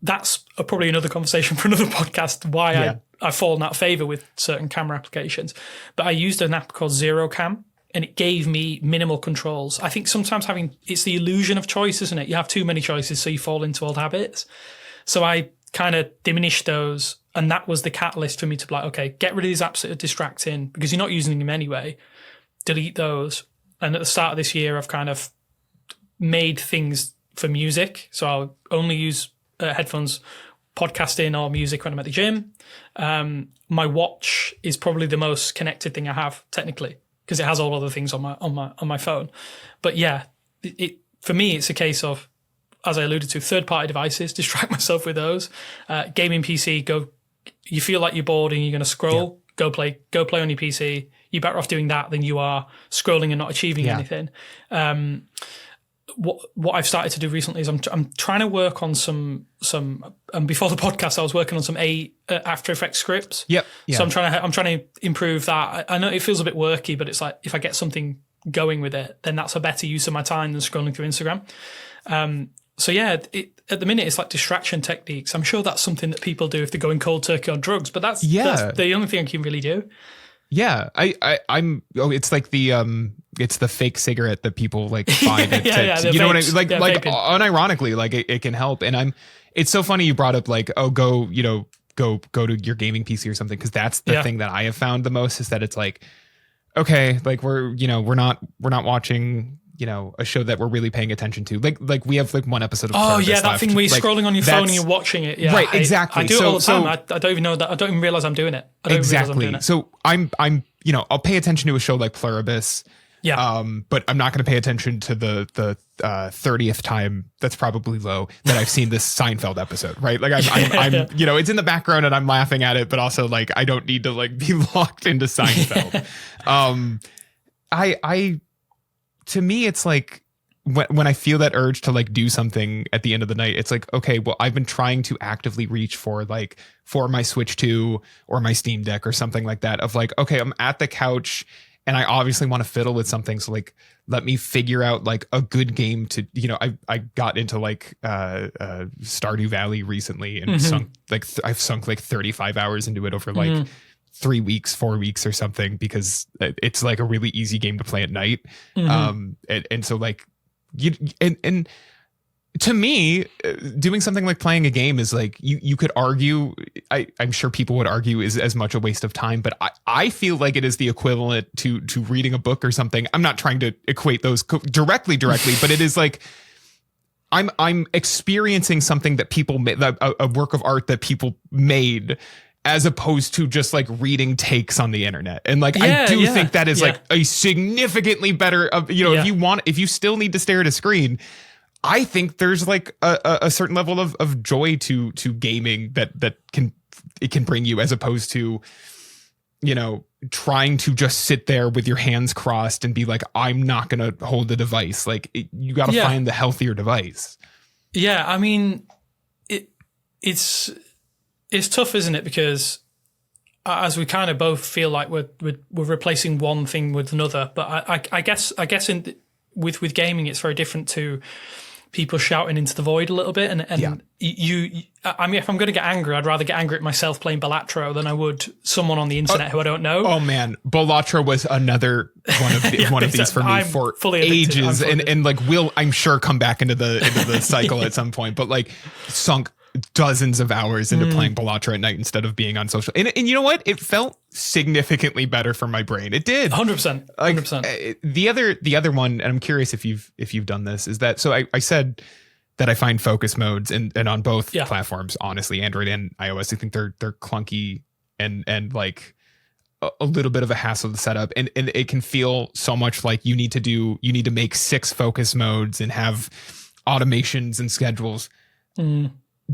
That's probably another conversation for another podcast, why I've fallen out of favor with certain camera applications. But I used an app called Zero Cam, and it gave me minimal controls. I think sometimes it's the illusion of choice, isn't it? You have too many choices, so you fall into old habits. So I kind of diminished those, and that was the catalyst for me to be like, okay, get rid of these apps that are distracting, because you're not using them anyway. Delete those. And at the start of this year, I've kind of made things for music. So I'll only use headphones, podcasting or music when I'm at the gym. My watch is probably the most connected thing I have technically, because it has all other things on my phone. But yeah, for me, it's a case of, as I alluded to, third-party devices, distract myself with those. Gaming PC, you feel like you're bored and you're going to scroll, go play on your PC. You're better off doing that than you are scrolling and not achieving anything. What I've started to do recently is I'm trying to work on some before the podcast, I was working on some After Effects scripts. So I'm trying to improve that. I know it feels a bit worky, but it's like, if I get something going with it, then that's a better use of my time than scrolling through Instagram. So yeah, at the minute it's like distraction techniques. I'm sure that's something that people do if they're going cold turkey on drugs, but that's the only thing I can really do. Yeah, it's like it's the fake cigarette that people like buy. You know what I mean? Like unironically, like it can help. And it's so funny you brought up like, go to your gaming PC or something, because that's the thing that I have found the most, is that it's like, okay, like we're not watching, a show that we're really paying attention to. Like we have like one episode of that thing where you're scrolling on your phone and you're watching it. Yeah, right, exactly. I do it all the time. I don't even know that. I don't even realize I'm doing it. Exactly. So I'm I'll pay attention to a show like Pluribus. Yeah. But I'm not going to pay attention to the 30th time, that's probably low, that I've seen this Seinfeld episode, right? Like I'm it's in the background and I'm laughing at it, but also like I don't need to like be locked into Seinfeld. To me, it's like when I feel that urge to like do something at the end of the night, it's like, okay, well, I've been trying to actively reach for my Switch 2 or my Steam Deck or something like that, of like, okay, I'm at the couch and I obviously want to fiddle with something. So like, let me figure out like a good game to, I got into like Stardew Valley recently and I've sunk like 35 hours into it over like 3 weeks, 4 weeks or something, because it's like a really easy game to play at night. And so like and to me, doing something like playing a game is like, you could argue, I'm sure people would argue is as much a waste of time, but I feel like it is the equivalent to reading a book or something. I'm not trying to equate those directly, but it is like I'm experiencing something that people made, a work of art that people made, as opposed to just like reading takes on the internet. And like, I do think that is like a significantly better, if you still need to stare at a screen, I think there's like a certain level of joy to gaming that can bring you, as opposed to, trying to just sit there with your hands crossed and be like, I'm not going to hold the device. Like you got to find the healthier device. Yeah. I mean, it's tough, isn't it? Because as we kind of both feel like we're replacing one thing with another, but I guess with gaming, it's very different to people shouting into the void a little bit. And I mean, if I'm going to get angry, I'd rather get angry at myself playing Balatro than I would someone on the internet who I don't know. Oh man, Balatro was another one of these for me for ages, and like will, I'm sure, come back into the cycle at some point, but like sunk dozens of hours into playing Balatro at night instead of being on social. And you know what? It felt significantly better for my brain. It did. 100%. 100%. The other one, and I'm curious if you've done this, is that, so I said that I find focus modes and on both platforms, honestly, Android and iOS, I think they're clunky and like a little bit of a hassle to set up. And it can feel so much like you need to make 6 focus modes and have automations and schedules.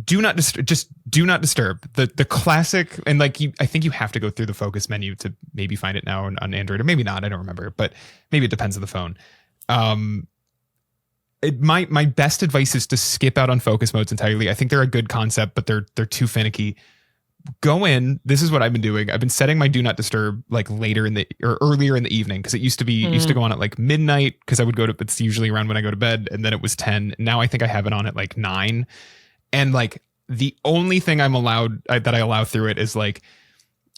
Do not disturb the classic. And like I think you have to go through the focus menu to maybe find it now on Android, or maybe not. I don't remember, but maybe it depends on the phone. My best advice is to skip out on focus modes entirely. I think they're a good concept, but they're too finicky. Go in. This is what I've been doing. I've been setting my do not disturb like earlier in the evening, because it used to go on at like midnight, because I would it's usually around when I go to bed, and then it was 10. Now I think I have it on at like 9. And like the only thing that I allow through it is like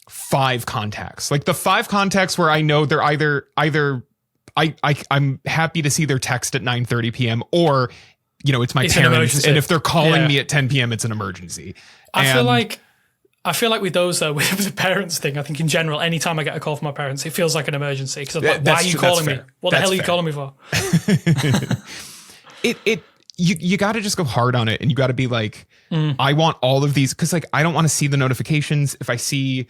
5 contacts, like the 5 contacts where I know they're either I'm happy to see their text at 9:30 p.m. or, it's my parents. And if they're calling me at 10 p.m., it's an emergency. I feel like with those though, with the parents thing, I think in general, anytime I get a call from my parents, it feels like an emergency, because like, why are you calling me? What the hell are you calling me for? You got to just go hard on it, and you got to be like, I want all of these, because like I don't want to see the notifications. If I see,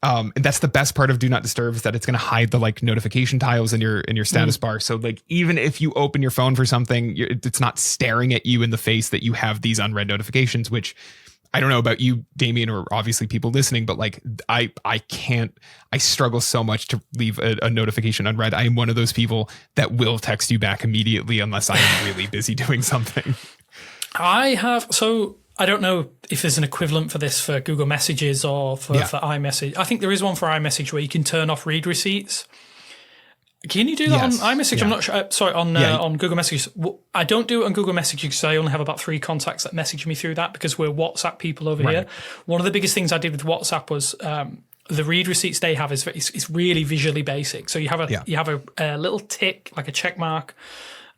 and that's the best part of Do Not Disturb, is that it's going to hide the like notification tiles in your status bar. So like even if you open your phone for something, it's not staring at you in the face that you have these unread notifications. Which I don't know about you, Damien, or obviously people listening, but like I struggle so much to leave a notification unread. I am one of those people that will text you back immediately unless I am really busy doing something. I don't know if there's an equivalent for this for Google Messages or for iMessage. I think there is one for iMessage where you can turn off read receipts. Can you do that on iMessage? Yeah. I'm not sure. Sorry, on Google Messages. I don't do it on Google Messages because I only have about 3 contacts that message me through that, because we're WhatsApp people over here. One of the biggest things I did with WhatsApp was the read receipts they have is really visually basic. So you have a little tick, like a check mark,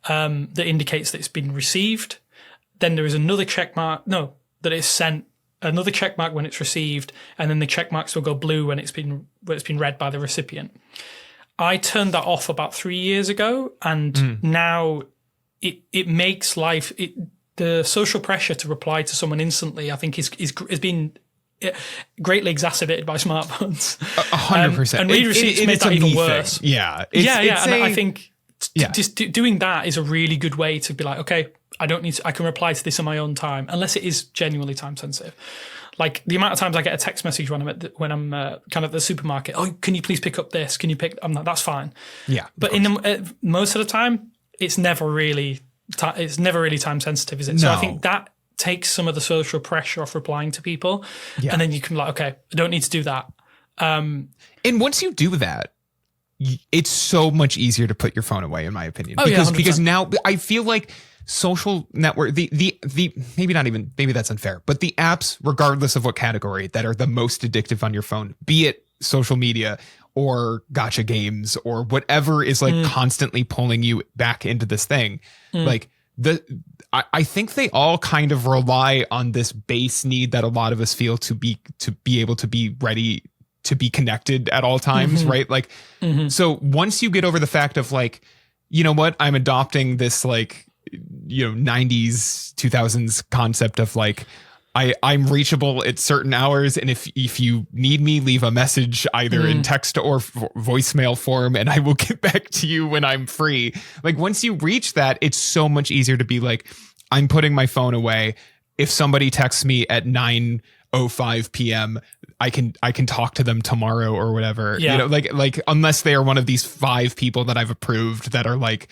that indicates that it's been received. Then there is another check mark, that it's sent. Another check mark when it's received, and then the check marks will go blue when it's been read by the recipient. I turned that off about 3 years ago, and now it makes life. The social pressure to reply to someone instantly, I think, is been greatly exacerbated by smartphones. 100%. And read receipts make that even worse. Thing. Yeah, and I think just doing that is a really good way to be like, okay, I can reply to this on my own time, unless it is genuinely time sensitive. Like the amount of times I get a text message when I'm kind of at the supermarket. Oh, can you please pick up this? Can you pick? I'm like, that's fine. Yeah. But most of the time, it's never really time sensitive, is it? No. So I think that takes some of the social pressure off replying to people, and then you can be like, okay, I don't need to do that. And once you do that, it's so much easier to put your phone away, in my opinion. Because now I feel like social network, the maybe that's unfair, but the apps, regardless of what category, that are the most addictive on your phone, be it social media or gacha games or whatever is like constantly pulling you back into this thing, like I think they all kind of rely on this base need that a lot of us feel to be able to be ready to be connected at all times, right? Like, so once you get over the fact of like, you know what, I'm adopting this like, 90s, 2000s concept of like, I'm reachable at certain hours, and if you need me, leave a message either in text or voicemail form, and I will get back to you when I'm free. Like once you reach that, it's so much easier to be like, I'm putting my phone away. If somebody texts me at 9:05 p.m., I can talk to them tomorrow or whatever. Yeah. Like unless they are one of these 5 people that I've approved that are like,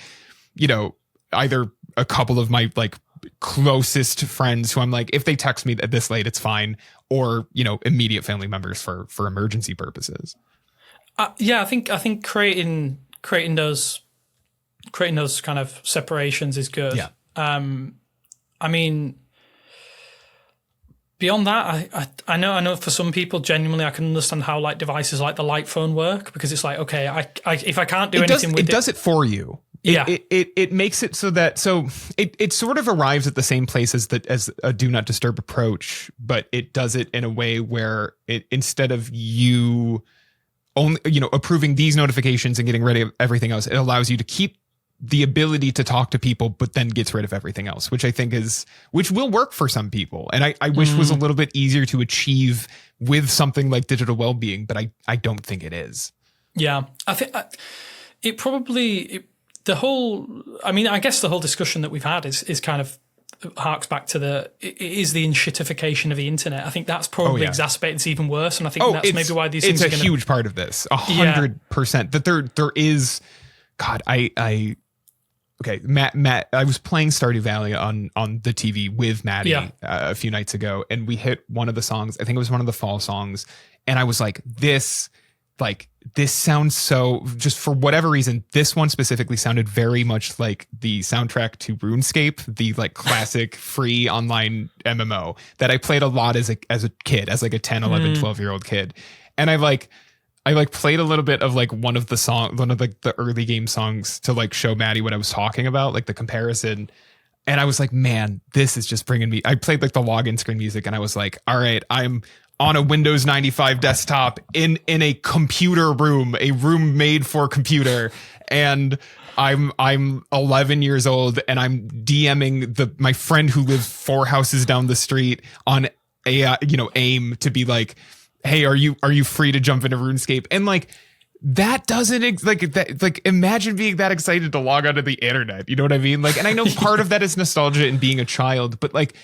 either a couple of my like closest friends who I'm like, if they text me at this late, it's fine, or immediate family members for emergency purposes. I think creating those kind of separations is good. Yeah. I mean, beyond that, I know for some people, genuinely, I can understand how like devices like the light phone work, because it's like, okay, I if I can't do anything with it, it does it for you. It makes it so it sort of arrives at the same place as a do not disturb approach, but it does it in a way where it, instead of you only approving these notifications and getting rid of everything else, it allows you to keep the ability to talk to people, but then gets rid of everything else, which I think which will work for some people, and I wish was a little bit easier to achieve with something like digital well-being, but I don't think it is. Yeah, I think it probably. I guess the whole discussion that we've had is kind of harks back to it is the enshittification of the internet. I think that's probably exacerbated. It's even worse, and I think that's maybe why these things are huge part of this. 100% that there is. God, Matt, I was playing Stardew Valley on the TV with Maddie a few nights ago, and we hit one of the songs. I think it was one of the fall songs, and I was like, this sounds so, just for whatever reason, this one specifically sounded very much like the soundtrack to RuneScape, the like classic free online MMO that I played a lot as a kid, as like a 10, 11, 12-year-old kid. And I played a little bit of like one of the early game songs to like show Maddie what I was talking about, like the comparison. And I was like, man, this is just bringing me, I played like the login screen music, and I was like, all right, I'm on a Windows 95 desktop in a computer room, a room made for computer. And I'm 11 years old, and I'm DMing my friend who lives 4 houses down the street on AIM to be like, hey, are you free to jump into RuneScape? And like, that doesn't imagine being that excited to log onto the internet. You know what I mean? Like, and I know part of that is nostalgia and being a child, but like,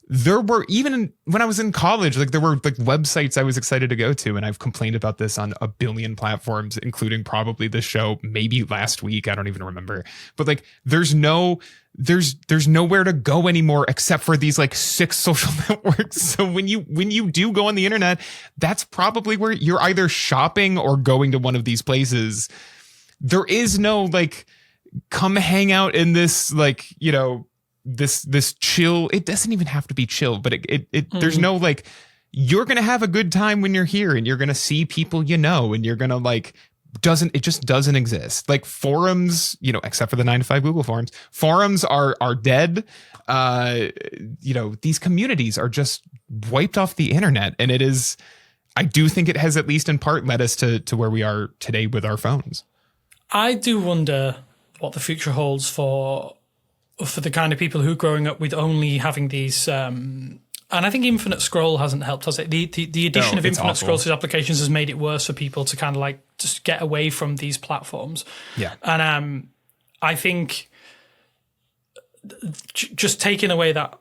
there were, even when I was in college, like there were like websites I was excited to go to, and I've complained about this on a billion platforms, including probably this show, maybe last week. I don't even remember. But like, there's nowhere to go anymore except for these like 6 social networks. So when you do go on the internet, that's probably where you're either shopping or going to one of these places. There is no like, come hang out in this like, this chill. It doesn't even have to be chill, but there's no like, you're going to have a good time when you're here, and you're going to see people, and you're going to like, it just doesn't exist. Like forums, except for the 9 to 5 Google forums are dead. These communities are just wiped off the internet. And I do think it has, at least in part, led us to where we are today with our phones. I do wonder what the future holds for the kind of people who are growing up with only having these, and I think Infinite Scroll hasn't helped, has it? The addition of Infinite Scroll to applications has made it worse for people to kind of like just get away from these platforms. Yeah. And I think just taking away that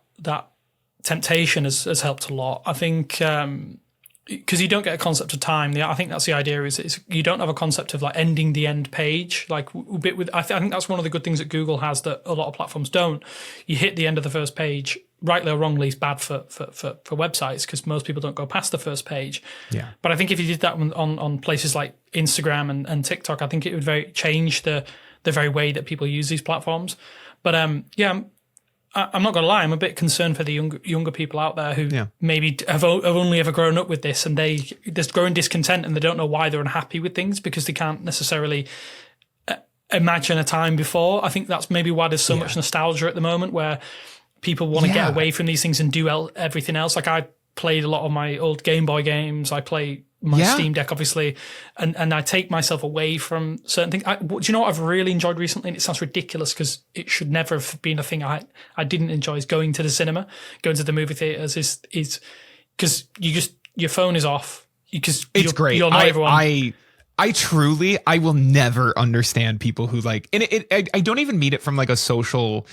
temptation has helped a lot. I think because you don't get a concept of time. I think that's the idea. Is you don't have a concept of like ending the end page. Like I think that's one of the good things that Google has that a lot of platforms don't. You hit the end of the first page, rightly or wrongly, is bad for websites because most people don't go past the first page. Yeah. But I think if you did that on places like Instagram and TikTok, I think it would change the very way that people use these platforms. But I'm not going to lie, I'm a bit concerned for the younger people out there who maybe have only ever grown up with this, and there's growing discontent, and they don't know why they're unhappy with things because they can't necessarily imagine a time before. I think that's maybe why there's so much nostalgia at the moment, where people want to get away from these things and do everything else. Like I played a lot of my old Game Boy games. I play my Steam Deck, obviously, and I take myself away from certain things. Do you know what I've really enjoyed recently? And it sounds ridiculous because it should never have been a thing I didn't enjoy, is going to the cinema, going to the movie theaters, is because your phone is off. Because it's great. You'll know everyone. I will never understand people who like, and I don't even mean it from like a social,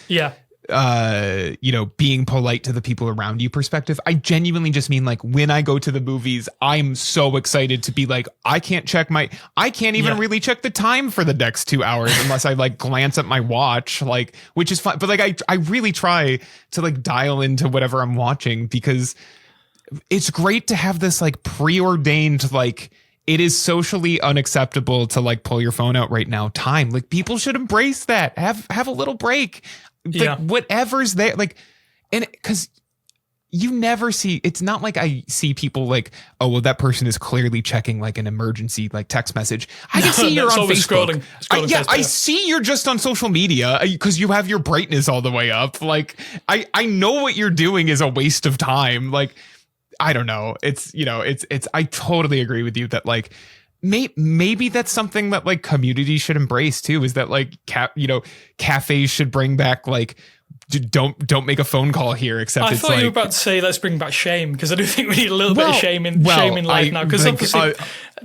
being polite to the people around you perspective. I genuinely just mean like when I go to the movies, I'm so excited to be like, I can't even really check the time for the next 2 hours unless I like glance at my watch, like, which is fine. But like, I really try to like dial into whatever I'm watching, because it's great to have this like preordained, like, it is socially unacceptable to like pull your phone out right now time. Like people should embrace that. Have a little break. Like whatever's there. Like, and because you never see, it's not like I see people like, oh, well, that person is clearly checking like an emergency, like text message. I can see you're on Facebook. Scrolling I see you're just on social media because you have your brightness all the way up. Like I know what you're doing is a waste of time. Like, I don't know. I totally agree with you that like, maybe that's something that like communities should embrace too, is that like, cafes should bring back like, don't make a phone call here, except I thought you were about to say, let's bring back shame, because I do think we need a little bit of shame in life now. Because obviously,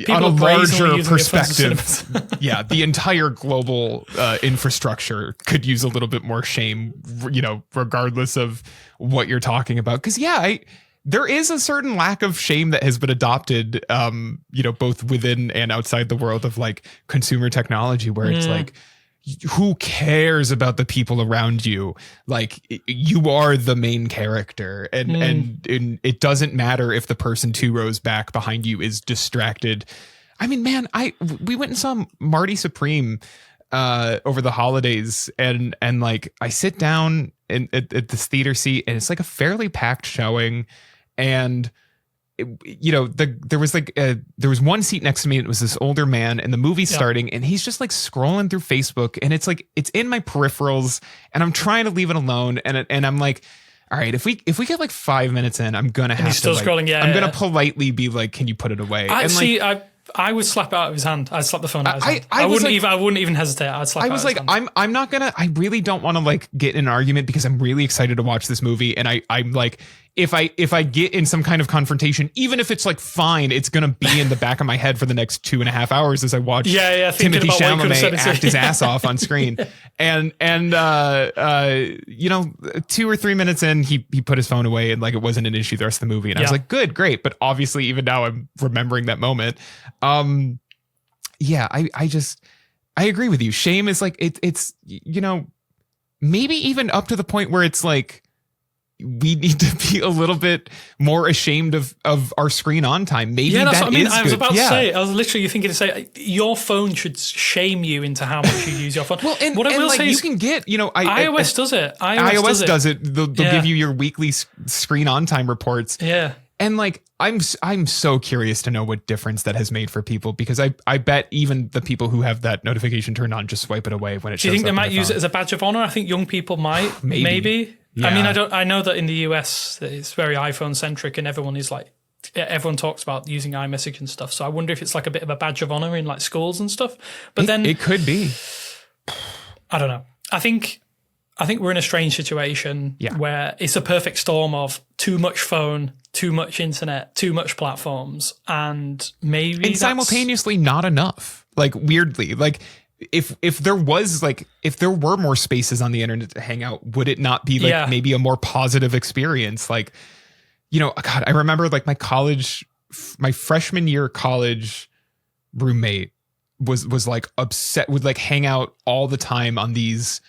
on a larger perspective, the entire global infrastructure could use a little bit more shame, regardless of what you're talking about. Because there is a certain lack of shame that has been adopted, both within and outside the world of like consumer technology, where it's like, who cares about the people around you? Like, you are the main character, and it doesn't matter if the person 2 rows back behind you is distracted. I mean, man, we went and saw Marty Supreme over the holidays, and like I sit down at this theater seat, and it's like a fairly packed showing. And there was one seat next to me, and it was this older man, and the movie's starting, and he's just like scrolling through Facebook, and it's like it's in my peripherals, and I'm trying to leave it alone, and I'm like, all right, if we get like 5 minutes in, I'm gonna have to scrolling. I'm gonna politely be like, can you put it away? I would slap it out of his hand. I'd slap the phone out of his hand. I wouldn't even hesitate. I'd slap it out of his hand. I'm not gonna. I really don't want to like get in an argument, because I'm really excited to watch this movie, and I'm like, if I get in some kind of confrontation, even if it's like fine, it's gonna be in the back of my head for the next 2.5 hours as I watch Timothy Chalamet act his ass off on screen. And 2 or 3 minutes in, he put his phone away, and like it wasn't an issue the rest of the movie. And I was like, good, great. But obviously, even now I'm remembering that moment. I agree with you. Shame is like, it's maybe even up to the point where it's like, we need to be a little bit more ashamed of our screen on time. Maybe that's what I mean. I was about to say, I was literally thinking to say, your phone should shame you into how much you use your phone. Well, and what I will say, you can get, iOS does it. iOS does it. They'll give you your weekly screen on time reports. Yeah. And like, I'm so curious to know what difference that has made for people, because I bet even the people who have that notification turned on just swipe it away when it shows up. Do you think they might use it as a badge of honor? I think young people might. Maybe. Yeah. I mean, I know that in the US it's very iPhone centric, and everyone talks about using iMessage and stuff. So I wonder if it's like a bit of a badge of honor in like schools and stuff. But then it could be. I don't know. I think we're in a strange situation where it's a perfect storm of too much phone, too much internet, too much platforms, and simultaneously not enough. Like, weirdly, like if there were more spaces on the internet to hang out, would it not be like maybe a more positive experience? Like, God, I remember like my freshman year college roommate was like upset, would like hang out all the time on these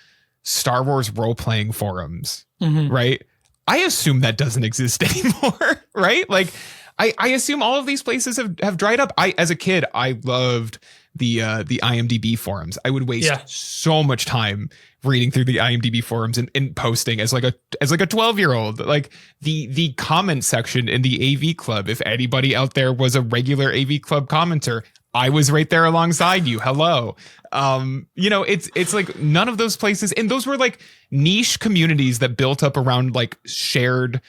Star Wars role-playing forums, right? I assume that doesn't exist anymore, right? Like, I assume all of these places have dried up. As a kid, I loved the IMDb forums. I would waste so much time reading through the IMDb forums and posting as like a 12-year-old. Like the comment section in the AV Club, if anybody out there was a regular AV Club commenter, I was right there alongside you. Hello. It's like none of those places. And those were like niche communities that built up around like shared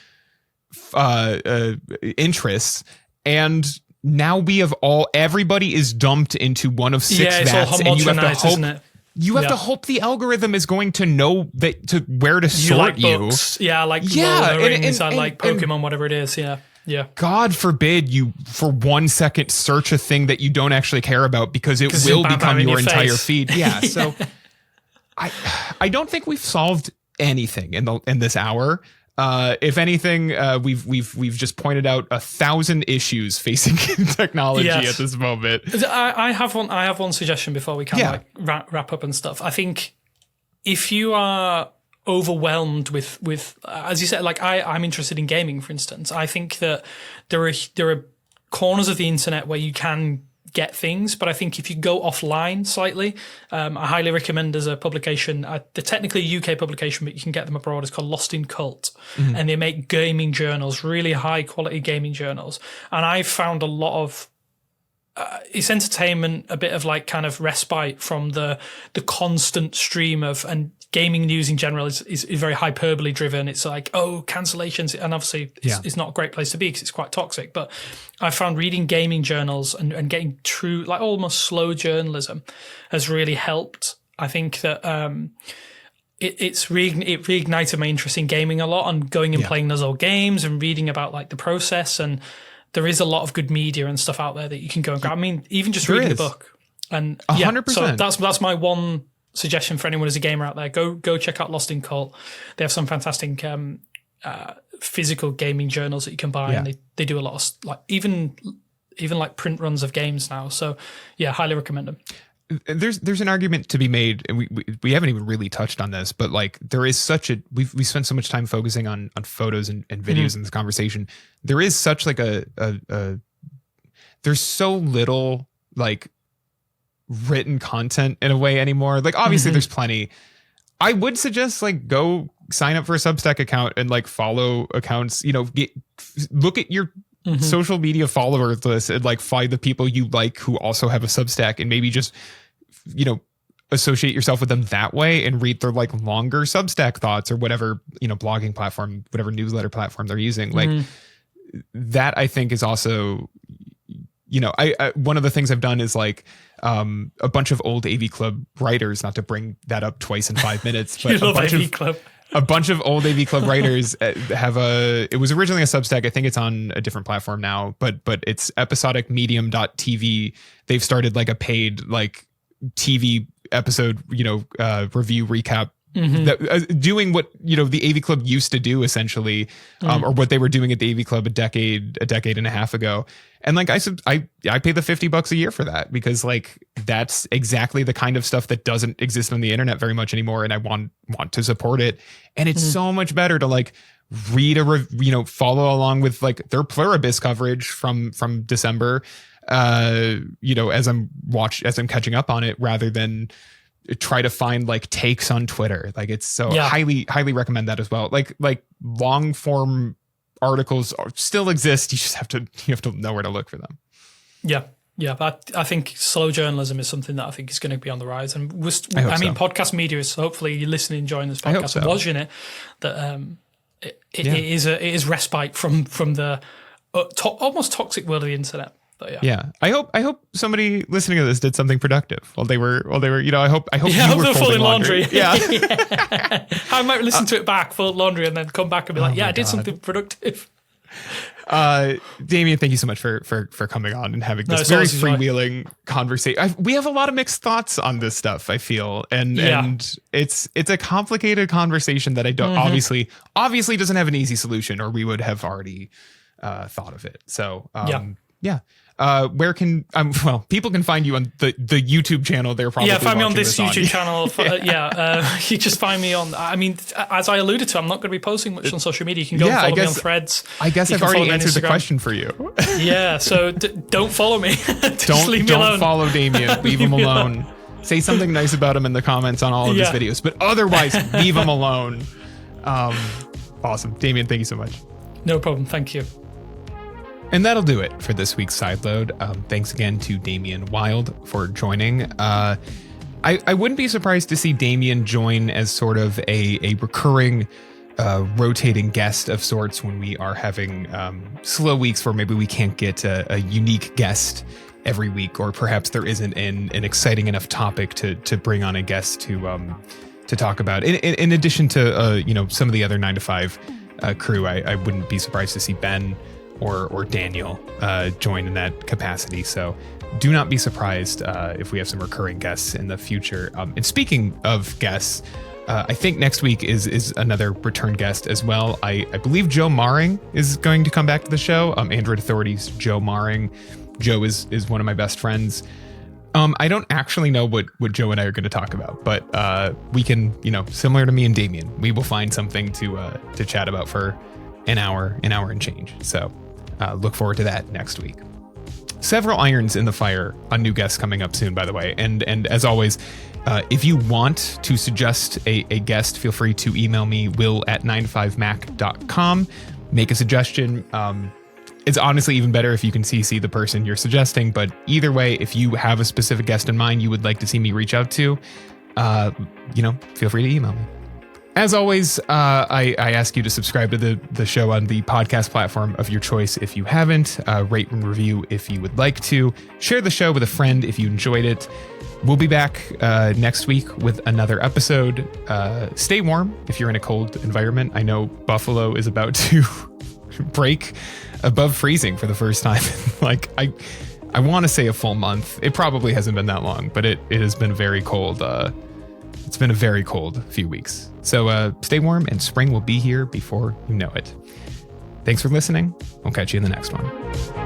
interests. And now we have everybody is dumped into one of 6 vats. It's all homogenized, isn't it? You have to hope the algorithm is going to know where to sort you. Books. Yeah, I like Lord of the Rings, I like Pokemon, whatever it is. Yeah. Yeah. God forbid you, for 1 second, search a thing that you don't actually care about because it will become your entire feed. Yeah. So I don't think we've solved anything in this hour. If anything, we've just pointed out 1,000 issues facing technology at this moment. I have one suggestion before we can wrap up and stuff. I think if you are overwhelmed with as you said, like I'm interested in gaming, for instance. I think that there are corners of the internet where you can get things, but I think if you go offline slightly, I highly recommend there's a publication, they're technically a UK publication, but you can get them abroad. It's called Lost in Cult, and they make gaming journals, really high quality gaming journals. And I've found a lot of it's entertainment, a bit of like kind of respite from the constant stream of, and gaming news in general is very hyperbole driven. It's like, cancellations. And obviously it's not a great place to be because it's quite toxic. But I found reading gaming journals and getting true, like almost slow journalism has really helped. I think that it reignited my interest in gaming a lot, and going and playing those old games and reading about like the process. And there is a lot of good media and stuff out there that you can go and grab. I mean, even just reading the book. And 100%. So that's my one suggestion for anyone who's a gamer out there. Go check out Lost in Cult. They have some fantastic physical gaming journals that you can buy, and they do a lot of like even like print runs of games now. So highly recommend them. There's an argument to be made, and we haven't even really touched on this, but like there is such a we spent so much time focusing on photos and videos in this conversation. There is such like a there's so little like written content in a way anymore. Like obviously there's plenty. I would suggest like go sign up for a Substack account and like follow accounts, look at your social media followers list and like find the people you like who also have a Substack, and maybe just, associate yourself with them that way and read their like longer Substack thoughts or whatever, blogging platform, whatever newsletter platform they're using. Like that I think is also, I one of the things I've done is like a bunch of old AV Club writers, not to bring that up twice in 5 minutes, but a bunch of old AV Club writers it was originally a Substack. I think it's on a different platform now, but it's episodicmedium.tv. They've started like a paid like TV episode, review recap, doing what, the AV Club used to do essentially, or what they were doing at the AV Club a decade and a half ago. And like I pay the $50 a year for that because like that's exactly the kind of stuff that doesn't exist on the internet very much anymore, and I want to support it. And it's so much better to like read follow along with like their Pluribus coverage from December, as I'm catching up on it, rather than try to find like takes on Twitter. Like it's so highly recommend that as well. Like long form articles still exist. You just have to know where to look for them. But I think slow journalism is something that I think is going to be on the rise. And podcast media is, hopefully you're listening, enjoying this podcast and watching it, that it is respite from the almost toxic world of the internet. But I hope somebody listening to this did something productive while they were I hope you were folding laundry. I might listen to it back, fold laundry, and then come back and be like, I did something productive. Damien, thank you so much for coming on and having this very freewheeling conversation. We have a lot of mixed thoughts on this stuff, I feel, and it's a complicated conversation that I don't obviously doesn't have an easy solution, or we would have already thought of it. So where can people can find you on the YouTube channel? They're probably find me on this YouTube channel. You just find me on. I mean, as I alluded to, I'm not going to be posting much on social media. You can go and follow me on Threads. I guess I've already answered the question for you. So don't follow me. Don't leave me alone. Don't follow Damien. Leave him alone. Say something nice about him in the comments on all of his videos, but otherwise leave him alone. Awesome, Damien. Thank you so much. No problem. Thank you. And that'll do it for this week's Sideload. Thanks again to Damien Wilde for joining. I wouldn't be surprised to see Damien join as sort of a recurring rotating guest of sorts when we are having slow weeks where maybe we can't get a unique guest every week, or perhaps there isn't an exciting enough topic to bring on a guest to talk about. In addition to some of the other 9 to 5 crew, I wouldn't be surprised to see Ben or Daniel join in that capacity. So do not be surprised if we have some recurring guests in the future. And speaking of guests, I think next week is another return guest as well. I believe Joe Maring is going to come back to the show. Android Authority's Joe Maring. Joe is one of my best friends. I don't actually know what Joe and I are going to talk about, but we can, similar to me and Damien, we will find something to chat about for an hour and change. So look forward to that next week. Several irons in the fire on new guests coming up soon, by the way. And as always, if you want to suggest a guest, feel free to email me, will@9to5mac.com. Make a suggestion. It's honestly even better if you can CC the person you're suggesting. But either way, if you have a specific guest in mind you would like to see me reach out to, feel free to email me. As always, I ask you to subscribe to the show on the podcast platform of your choice if you haven't. Rate and review if you would like to. Share the show with a friend if you enjoyed it. We'll be back next week with another episode. Stay warm if you're in a cold environment. I know Buffalo is about to break above freezing for the first time. I want to say a full month. It probably hasn't been that long, but it has been very cold. It's been a very cold few weeks. So stay warm, and spring will be here before you know it. Thanks for listening. We'll catch you in the next one.